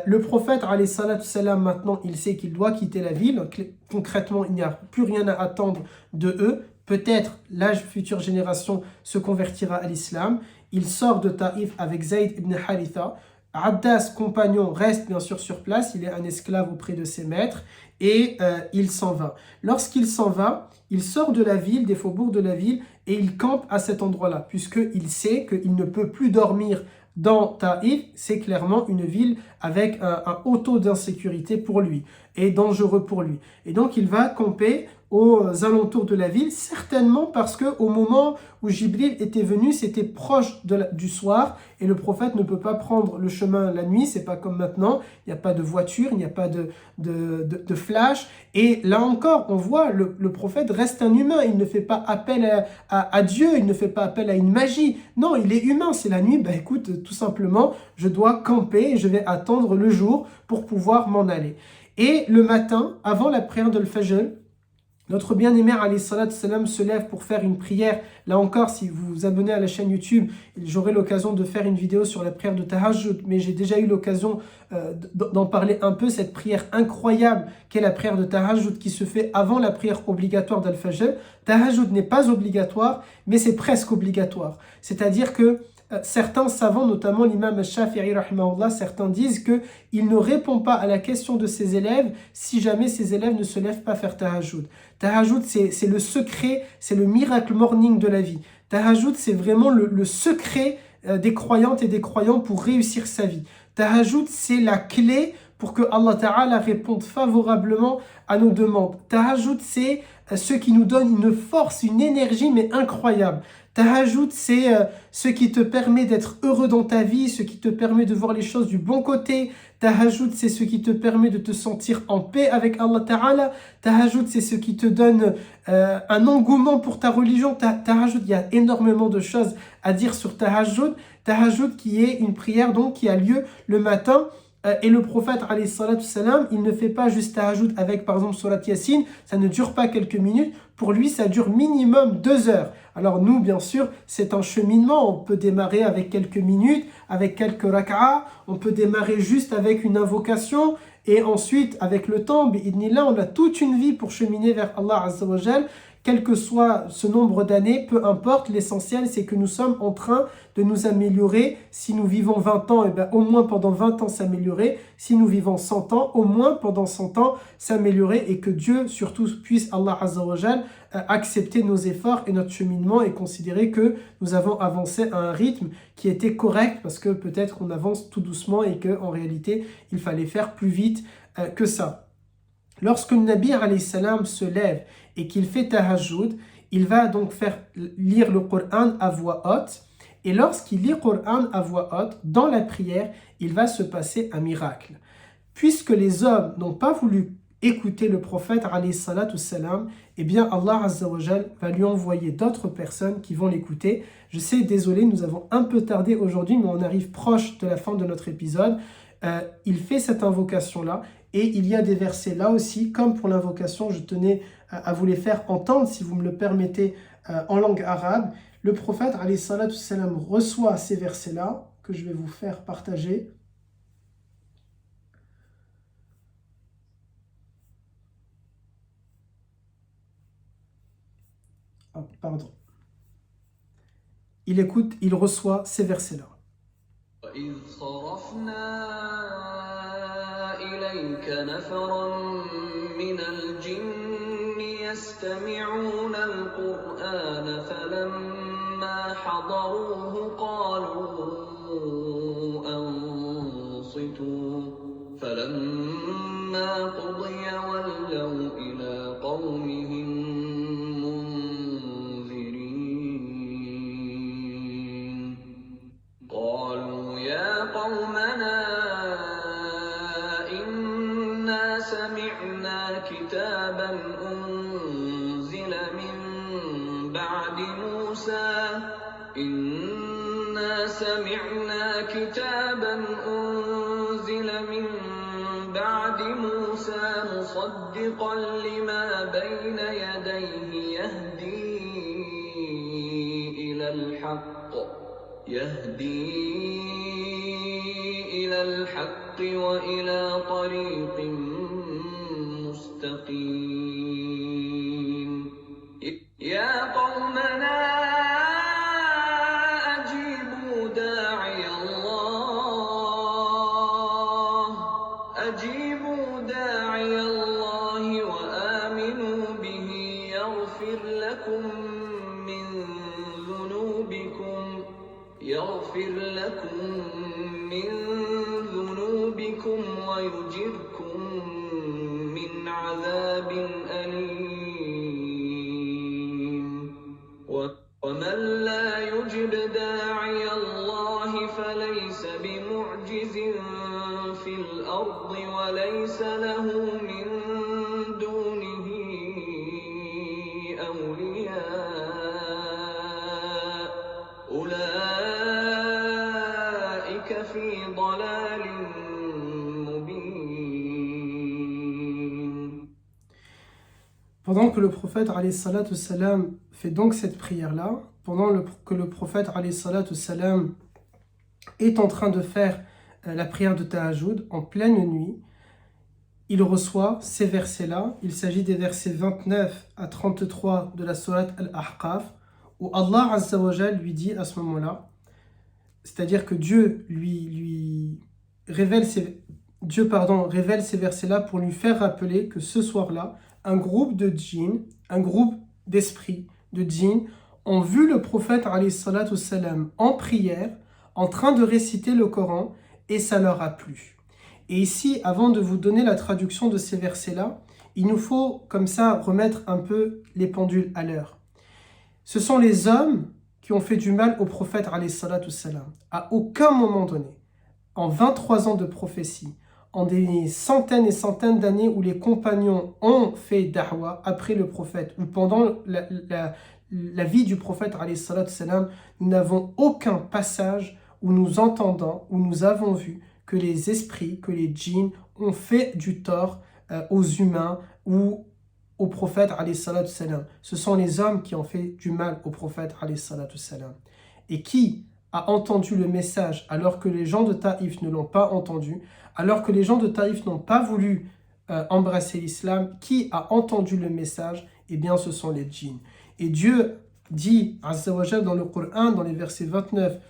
Le prophète, alayhi salatu salam, maintenant, il sait qu'il doit quitter la ville. Concrètement, il n'y a plus rien à attendre de eux. Peut-être la future génération se convertira à l'islam. Il sort de Taïf avec Zayd ibn Haritha. Abdas, compagnon, reste bien sûr sur place. Il est un esclave auprès de ses maîtres. Et il s'en va. Lorsqu'il s'en va, il sort de la ville, des faubourgs de la ville, et il campe à cet endroit-là, puisqu'il sait qu'il ne peut plus dormir dans Taïf. C'est clairement une ville avec un haut taux d'insécurité pour lui, et dangereux pour lui. Et donc il va camper aux alentours de la ville, certainement parce qu'au moment où Jibril était venu, c'était proche du soir et le prophète ne peut pas prendre le chemin la nuit, c'est pas comme maintenant, il n'y a pas de voiture, il n'y a pas de flash. Et là encore, on voit, le prophète reste un humain, il ne fait pas appel à Dieu, il ne fait pas appel à une magie. Non, il est humain, c'est la nuit, écoute, tout simplement, je dois camper et je vais attendre le jour pour pouvoir m'en aller. Et le matin, avant la prière de l'Fajr, notre bien-aimé alayhi salatu salam se lève pour faire une prière. Là encore, si vous vous abonnez à la chaîne YouTube, j'aurai l'occasion de faire une vidéo sur la prière de Tahajjud, mais j'ai déjà eu l'occasion d'en parler un peu, cette prière incroyable qu'est la prière de Tahajjud qui se fait avant la prière obligatoire d'Al-Fajr. Tahajjud n'est pas obligatoire, mais c'est presque obligatoire. C'est-à-dire que certains savants, notamment l'imam Shafi'i rahimahullah, certains disent qu'il ne répond pas à la question de ses élèves si jamais ses élèves ne se lèvent pas faire Tahajjud. Tahajjud, c'est le secret, c'est le miracle morning de la vie. Tahajjud, c'est vraiment le secret des croyantes et des croyants pour réussir sa vie. Tahajjud, c'est la clé pour que Allah Ta'ala réponde favorablement à nos demandes. Tahajjud, c'est ce qui nous donne une force, une énergie, mais incroyable. Tahajjud, c'est ce qui te permet d'être heureux dans ta vie, ce qui te permet de voir les choses du bon côté. Tahajjud, c'est ce qui te permet de te sentir en paix avec Allah Ta'ala. Tahajjud, c'est ce qui te donne un engouement pour ta religion. Tahajjud, il y a énormément de choses à dire sur Tahajjud. Tahajjud qui est une prière donc qui a lieu le matin. Et le prophète, alayhi salatu salam, il ne fait pas juste Tahajjud avec, par exemple, Surat Yasin, ça ne dure pas quelques minutes. Pour lui, ça dure minimum 2 heures. Alors nous, bien sûr, c'est un cheminement. On peut démarrer avec quelques minutes, avec quelques rak'a. On peut démarrer juste avec une invocation. Et ensuite, avec le temps, bi'idnillah, on a toute une vie pour cheminer vers Allah Azza wa Jal. Quel que soit ce nombre d'années, peu importe, l'essentiel c'est que nous sommes en train de nous améliorer. Si nous vivons 20 ans, au moins pendant 20 ans s'améliorer. Si nous vivons 100 ans, au moins pendant 100 ans s'améliorer. Et que Dieu, surtout, puisse, Allah Azza wa Jal, accepter nos efforts et notre cheminement et considérer que nous avons avancé à un rythme qui était correct parce que peut-être on avance tout doucement et qu'en réalité, il fallait faire plus vite que ça. Lorsque le Nabi alayhi salam se lève et qu'il fait Tahajjud, il va donc faire lire le Coran à voix haute. Et lorsqu'il lit le Coran à voix haute, dans la prière, il va se passer un miracle. Puisque les hommes n'ont pas voulu écouter le prophète alayhi salatu salam, eh bien Allah Azza wa Jal va lui envoyer d'autres personnes qui vont l'écouter. Je sais, désolé, nous avons un peu tardé aujourd'hui, mais on arrive proche de la fin de notre épisode. Il fait cette invocation-là et il y a des versets là aussi, comme pour l'invocation, je tenais à vous les faire entendre, si vous me le permettez, en langue arabe. Le prophète, alayhi salatu salam, reçoit ces versets-là, que je vais vous faire partager. Oh, pardon. Il écoute, il reçoit ces versets-là. وإذ صرفنا إليك نفرا من الجن يستمعون القرآن فلما حضروه قالوا أنصتوا فلما قضي ولوا إلى قومهم منذرين قالوا يا قومنا إنا سمعنا كتابا أنزل من بعد موسى مصدقا لما بين يديه يهدي إلى الحق وإلى طريق مستقيم يا قومنا أجيبوا داعي الله وآمنوا به يغفر لكم من ذنوبكم ويجركم من عذاب أليم في الأرض وليس له من دونه أولياء أولئك في ضلال مبين. Pendant que le prophète alayhi salatu salam fait donc cette prière-là, que le prophète alayhi salatu salam est en train de faire la prière de Tahajjud en pleine nuit, il reçoit ces versets-là. Il s'agit des versets 29 à 33 de la sourate Al-Ahqaf, où Allah Azza wa Jal lui dit à ce moment-là, c'est-à-dire que Dieu révèle ces versets-là pour lui faire rappeler que ce soir-là, un groupe de djinns, un groupe d'esprits de djinns ont vu le prophète alayhi salatu salam en prière, en train de réciter le Coran, et ça leur a plu. Et ici, avant de vous donner la traduction de ces versets-là, il nous faut comme ça remettre un peu les pendules à l'heure. Ce sont les hommes qui ont fait du mal au prophète alayhi salatu salam. À aucun moment donné, en 23 ans de prophétie, en des centaines et centaines d'années où les compagnons ont fait da'wa après le prophète, ou pendant la vie du prophète alayhi salatu salam, nous n'avons aucun passage où nous entendons, où nous avons vu que les esprits, que les djinns ont fait du tort aux humains ou au prophète alayhi salatu salam. Ce sont les hommes qui ont fait du mal au prophète alayhi salatu salam. Et qui a entendu le message alors que les gens de Taïf ne l'ont pas entendu, alors que les gens de Taïf n'ont pas voulu embrasser l'islam? Qui a entendu le message? Eh bien, ce sont les djinns. Et Dieu dit, Azza wa Jal, dans le Coran, dans les versets 29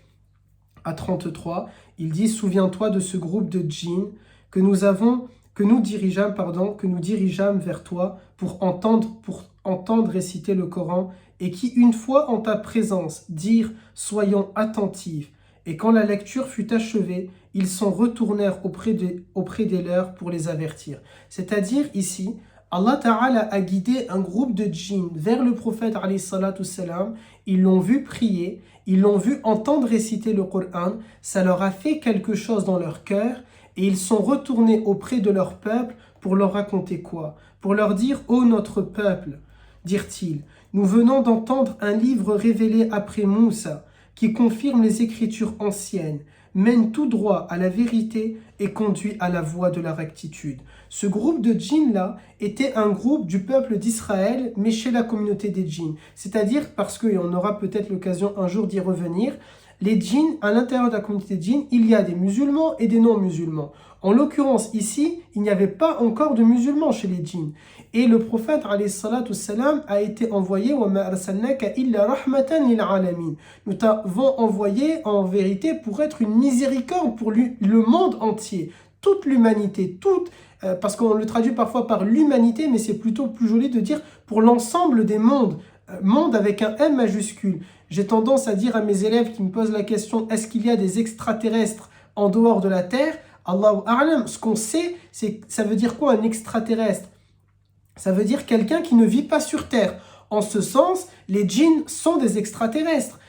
à 33, il dit: souviens-toi de ce groupe de djinns que nous dirigeâmes vers toi pour entendre réciter le Coran, et qui, une fois en ta présence, dirent: soyons attentifs. Et quand la lecture fut achevée, ils s'en retournèrent auprès des leurs pour les avertir. C'est-à-dire ici, Allah Ta'ala a guidé un groupe de djinns vers le prophète alayhi salatu salam. Ils l'ont vu prier, ils l'ont vu entendre réciter le Coran, ça leur a fait quelque chose dans leur cœur, et ils sont retournés auprès de leur peuple pour leur raconter quoi? Pour leur dire: ô notre peuple, dirent-ils, nous venons d'entendre un livre révélé après Moussa, qui confirme les écritures anciennes, mène tout droit à la vérité et conduit à la voie de la rectitude. Ce groupe de djinns-là était un groupe du peuple d'Israël, mais chez la communauté des djinns. C'est-à-dire, parce qu'on aura peut-être l'occasion un jour d'y revenir, les djinns, à l'intérieur de la communauté des djinns, il y a des musulmans et des non-musulmans. En l'occurrence, ici, il n'y avait pas encore de musulmans chez les djinns. Et le prophète, alayhi salatu salam, a été envoyé, wa ma arsalnaka illa rahmatan lil alamin. Nous t'avons envoyé en vérité pour être une miséricorde pour le monde entier, toute l'humanité, parce qu'on le traduit parfois par l'humanité, mais c'est plutôt plus joli de dire pour l'ensemble des mondes, monde avec un M majuscule. J'ai tendance à dire à mes élèves qui me posent la question: est-ce qu'il y a des extraterrestres en dehors de la Terre? Allahu a'lam. Ce qu'on sait, c'est ça veut dire quoi un extraterrestre? Ça veut dire quelqu'un qui ne vit pas sur Terre. En ce sens, les djinns sont des extraterrestres.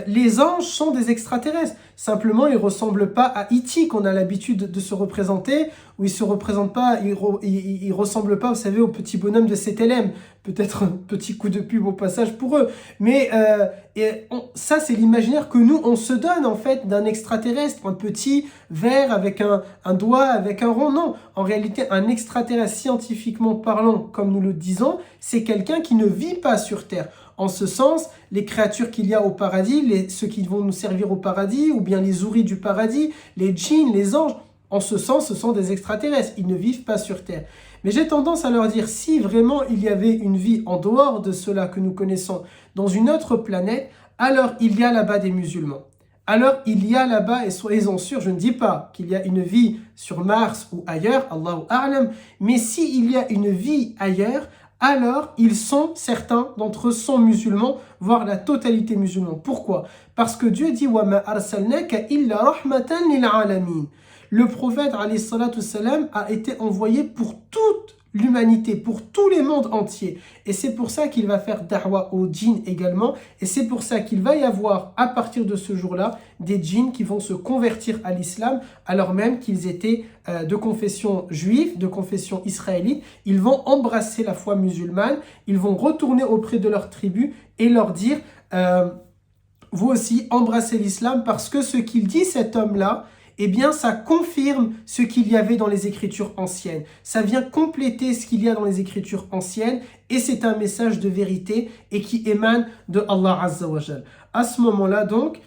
Les anges sont des extraterrestres. Simplement, ils ne ressemblent pas à E.T. qu'on a l'habitude de se représenter, ou ils ne ressemblent pas, vous savez, au petit bonhomme de CTLM. Peut-être un petit coup de pub au passage pour eux. Mais ça, c'est l'imaginaire que nous, on se donne en fait d'un extraterrestre, un petit vert avec un doigt, avec un rond. Non, en réalité, un extraterrestre, scientifiquement parlant, comme nous le disons, c'est quelqu'un qui ne vit pas sur Terre. En ce sens, les créatures qu'il y a au paradis, ceux qui vont nous servir au paradis, ou bien les houris du paradis, les djinns, les anges, en ce sens, ce sont des extraterrestres. Ils ne vivent pas sur Terre. Mais j'ai tendance à leur dire, si vraiment il y avait une vie en dehors de cela que nous connaissons, dans une autre planète, alors il y a là-bas des musulmans. Alors il y a là-bas, et soyez-en sûrs, je ne dis pas qu'il y a une vie sur Mars ou ailleurs, Allahu a'lam, mais s'il y a une vie ailleurs, alors certains d'entre eux sont musulmans, voire la totalité musulmane. Pourquoi? Parce que Dieu dit: wa ma arsalnaka illa rahmatan lil alamin. Le prophète alayhi salatu salam a été envoyé pour toute l'humanité, pour tous les mondes entiers. Et c'est pour ça qu'il va faire da'wa aux djinns également. Et c'est pour ça qu'il va y avoir, à partir de ce jour-là, des djinns qui vont se convertir à l'islam, alors même qu'ils étaient de confession juive, de confession israélite. Ils vont embrasser la foi musulmane, ils vont retourner auprès de leur tribu et leur dire vous aussi embrassez l'islam, parce que ce qu'il dit cet homme-là, eh bien ça confirme ce qu'il y avait dans les écritures anciennes. Ça vient compléter ce qu'il y a dans les écritures anciennes, et c'est un message de vérité et qui émane de Allah Azza wa Jal. À ce moment-là donc,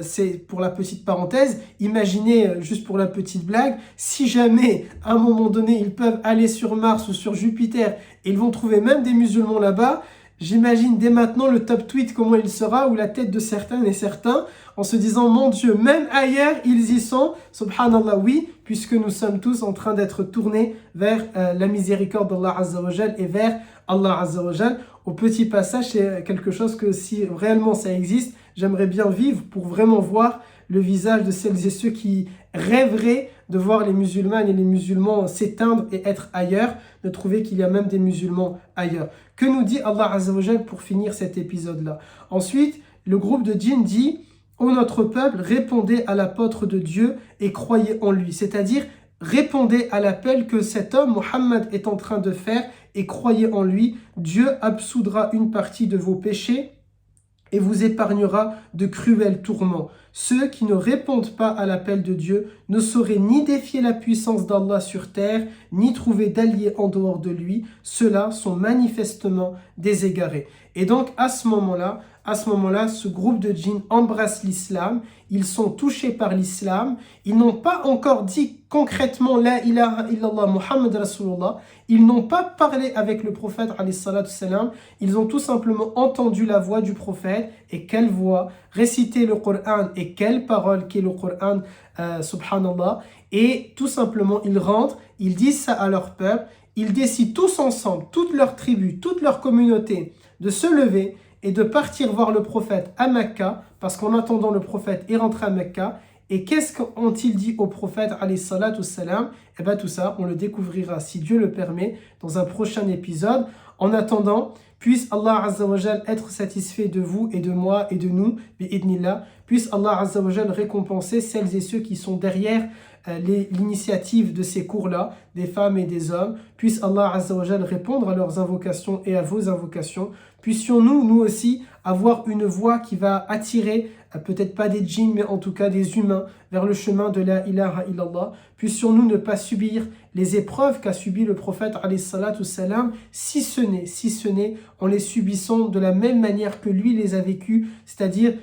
c'est pour la petite parenthèse, imaginez, juste pour la petite blague, si jamais à un moment donné ils peuvent aller sur Mars ou sur Jupiter et ils vont trouver même des musulmans là-bas, j'imagine dès maintenant le top tweet comment il sera, ou la tête de certains et certains, en se disant mon Dieu, même ailleurs ils y sont, subhanallah, oui, puisque nous sommes tous en train d'être tournés vers la miséricorde d'Allah Azza wa Jal et vers Allah Azza wa Jal. Au petit passage, c'est quelque chose que si réellement ça existe, j'aimerais bien vivre pour vraiment voir le visage de celles et ceux qui rêveraient de voir les musulmanes et les musulmans s'éteindre et être ailleurs, de trouver qu'il y a même des musulmans ailleurs. Que nous dit Allah Azza wa Jal pour finir cet épisode-là? Ensuite, le groupe de djinns dit « Ô notre peuple, répondez à l'apôtre de Dieu et croyez en lui », c'est-à-dire répondez à l'appel que cet homme, Mohammed, est en train de faire et croyez en lui. Dieu absoudra une partie de vos péchés et vous épargnera de cruels tourments. Ceux qui ne répondent pas à l'appel de Dieu ne sauraient ni défier la puissance d'Allah sur terre, ni trouver d'alliés en dehors de lui. Ceux-là sont manifestement des égarés. Et donc, à ce moment-là, ce groupe de djinns embrasse l'islam, ils sont touchés par l'islam, ils n'ont pas encore dit concrètement La ilaha illallah Muhammad Rasulullah, ils n'ont pas parlé avec le prophète alayhi salatu salam, ils ont tout simplement entendu la voix du prophète, et quelle voix, réciter le Coran, et quelle parole qu'est le Coran, subhanallah, et tout simplement ils rentrent, ils disent ça à leur peuple, ils décident tous ensemble, toute leur tribu, toute leur communauté, de se lever et de partir voir le prophète à Mecca, parce qu'en attendant le prophète est rentré à Mecca. Et qu'est-ce qu'ont-ils dit au prophète alayhi salatu salam? Et bien tout ça, on le découvrira, si Dieu le permet, dans un prochain épisode. En attendant, puisse Allah Azza wa Jal être satisfait de vous et de moi et de nous, bi'idnillah. Puisse Allah Azza wa Jal récompenser celles et ceux qui sont derrière l'initiative de ces cours-là, des femmes et des hommes. Puisse Allah Azza wa Jal répondre à leurs invocations et à vos invocations. Puissions-nous, nous aussi, avoir une voix qui va attirer, peut-être pas des djinns, mais en tout cas des humains, vers le chemin de la ilaha illallah. Puissions-nous ne pas subir les épreuves qu'a subi le prophète alayhi salatu salam, si ce n'est en les subissant de la même manière que lui les a vécues, c'est-à-dire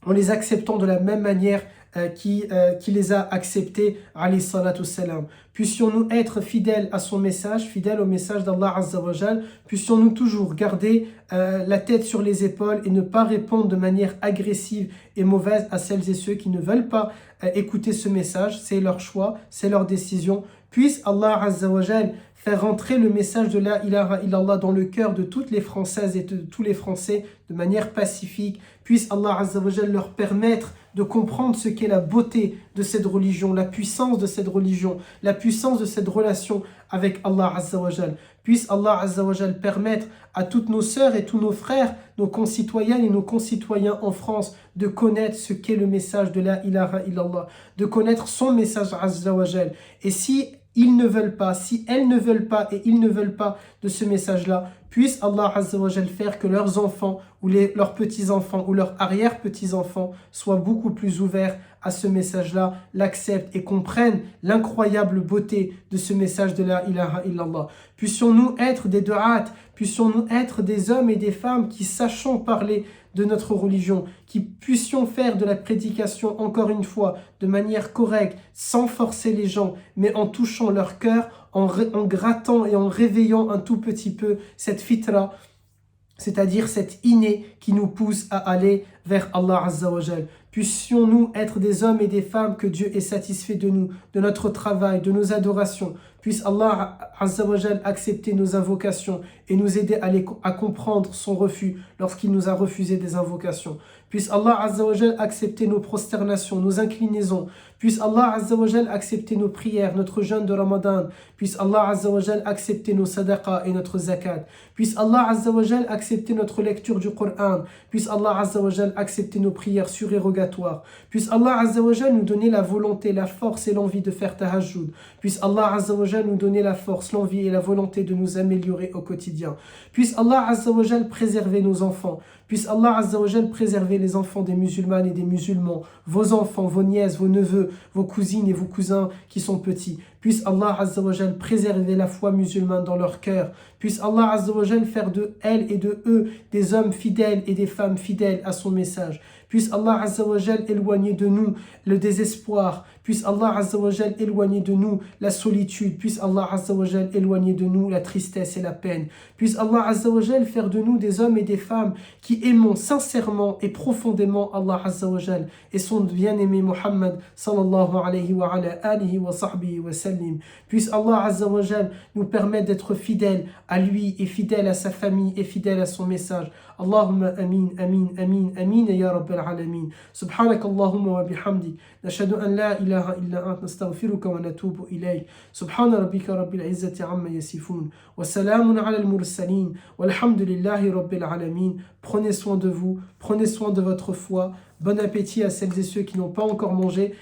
en les acceptant de la même manière qui les a acceptés, alayhi salatu salam. Puissions-nous être fidèles à son message, fidèles au message d'Allah Azza wa Jal. Puissions-nous toujours garder la tête sur les épaules et ne pas répondre de manière agressive et mauvaise à celles et ceux qui ne veulent pas écouter ce message. C'est leur choix, c'est leur décision. Puisse Allah Azza wa Jal faire rentrer le message de la ilaha illallah dans le cœur de toutes les Françaises et de tous les Français de manière pacifique. Puisse Allah Azza wa Jal leur permettre de comprendre ce qu'est la beauté de cette religion, la puissance de cette religion, la puissance de cette relation avec Allah Azza wa Jal. Puisse Allah Azza wa Jal permettre à toutes nos sœurs et tous nos frères, nos concitoyennes et nos concitoyens en France de connaître ce qu'est le message de la ilaha illallah, de connaître son message Azza wa Jal. Et si ils ne veulent pas, si elles ne veulent pas et ils ne veulent pas de ce message-là, puisse Allah Azza wa Jal faire que leurs enfants ou leurs petits-enfants ou leurs arrière-petits-enfants soient beaucoup plus ouverts à ce message-là, l'acceptent et comprennent l'incroyable beauté de ce message de la ilaha illallah. Puissions-nous être des du'at, puissions-nous être des hommes et des femmes qui sachons parler de notre religion, qui puissions faire de la prédication, encore une fois, de manière correcte, sans forcer les gens, mais en touchant leur cœur, en grattant et en réveillant un tout petit peu cette fitra, c'est-à-dire cette innée qui nous pousse à aller vers Allah Azza wa Jal. Puissions-nous être des hommes et des femmes que Dieu est satisfait de nous, de notre travail, de nos adorations. Puisse Allah Azza wa Jal accepter nos invocations et nous aider à comprendre son refus lorsqu'il nous a refusé des invocations. Puisse Allah Azza wa Jal accepter nos prosternations, nos inclinaisons. Puisse Allah Azza wa Jal accepter nos prières, notre jeûne de Ramadan. Puisse Allah Azza wa Jal accepter nos sadaqas et notre zakat. Puisse Allah Azza wa Jal accepter notre lecture du Coran. Puisse Allah Azza wa Jal accepter nos prières surérogatoires. Puisse Allah Azza wa Jal nous donner la volonté, la force et l'envie de faire tahajjud. Puisse Allah Azza wa Jal nous donner la force, l'envie et la volonté de nous améliorer au quotidien. Puisse Allah Azza wa Jal préserver nos enfants. Puisse Allah Azza wa Jal préserver les enfants des musulmanes et des musulmans, vos enfants, vos nièces, vos neveux, vos cousines et vos cousins qui sont petits. Puisse Allah Azza wa Jal préserver la foi musulmane dans leur cœur. Puisse Allah Azza wa Jal faire de elles et de eux des hommes fidèles et des femmes fidèles à son message. Puisse Allah Azza wa Jal éloigner de nous le désespoir. Puisse Allah Azza wa Jal éloigner de nous la solitude. Puisse Allah Azza wa Jal éloigner de nous la tristesse et la peine. Puisse Allah Azza wa Jal faire de nous des hommes et des femmes qui aimons sincèrement et profondément Allah Azza wa Jal et son bien-aimé Muhammad sallallahu alayhi wa ala alihi wa sahbihi wa sallim. Puisse Allah Azza wa Jal nous permettre d'être fidèles à lui et fidèles à sa famille et fidèles à son message. Allahumma amin, amin, amin, amin ya rabbal alamin. Subhanak Allahumma wa bihamdik. Nashhadu an la ilaha illa ant nastaghfiruka wa natubu ilayk. Subhana rabbika rabbil izzati amma yasifun. Wa salamun ala al-mursalin. Walhamdulillahi rabbil alamin. Prenez soin de vous, prenez soin de votre foi. Bon appétit à celles et ceux qui n'ont pas encore mangé.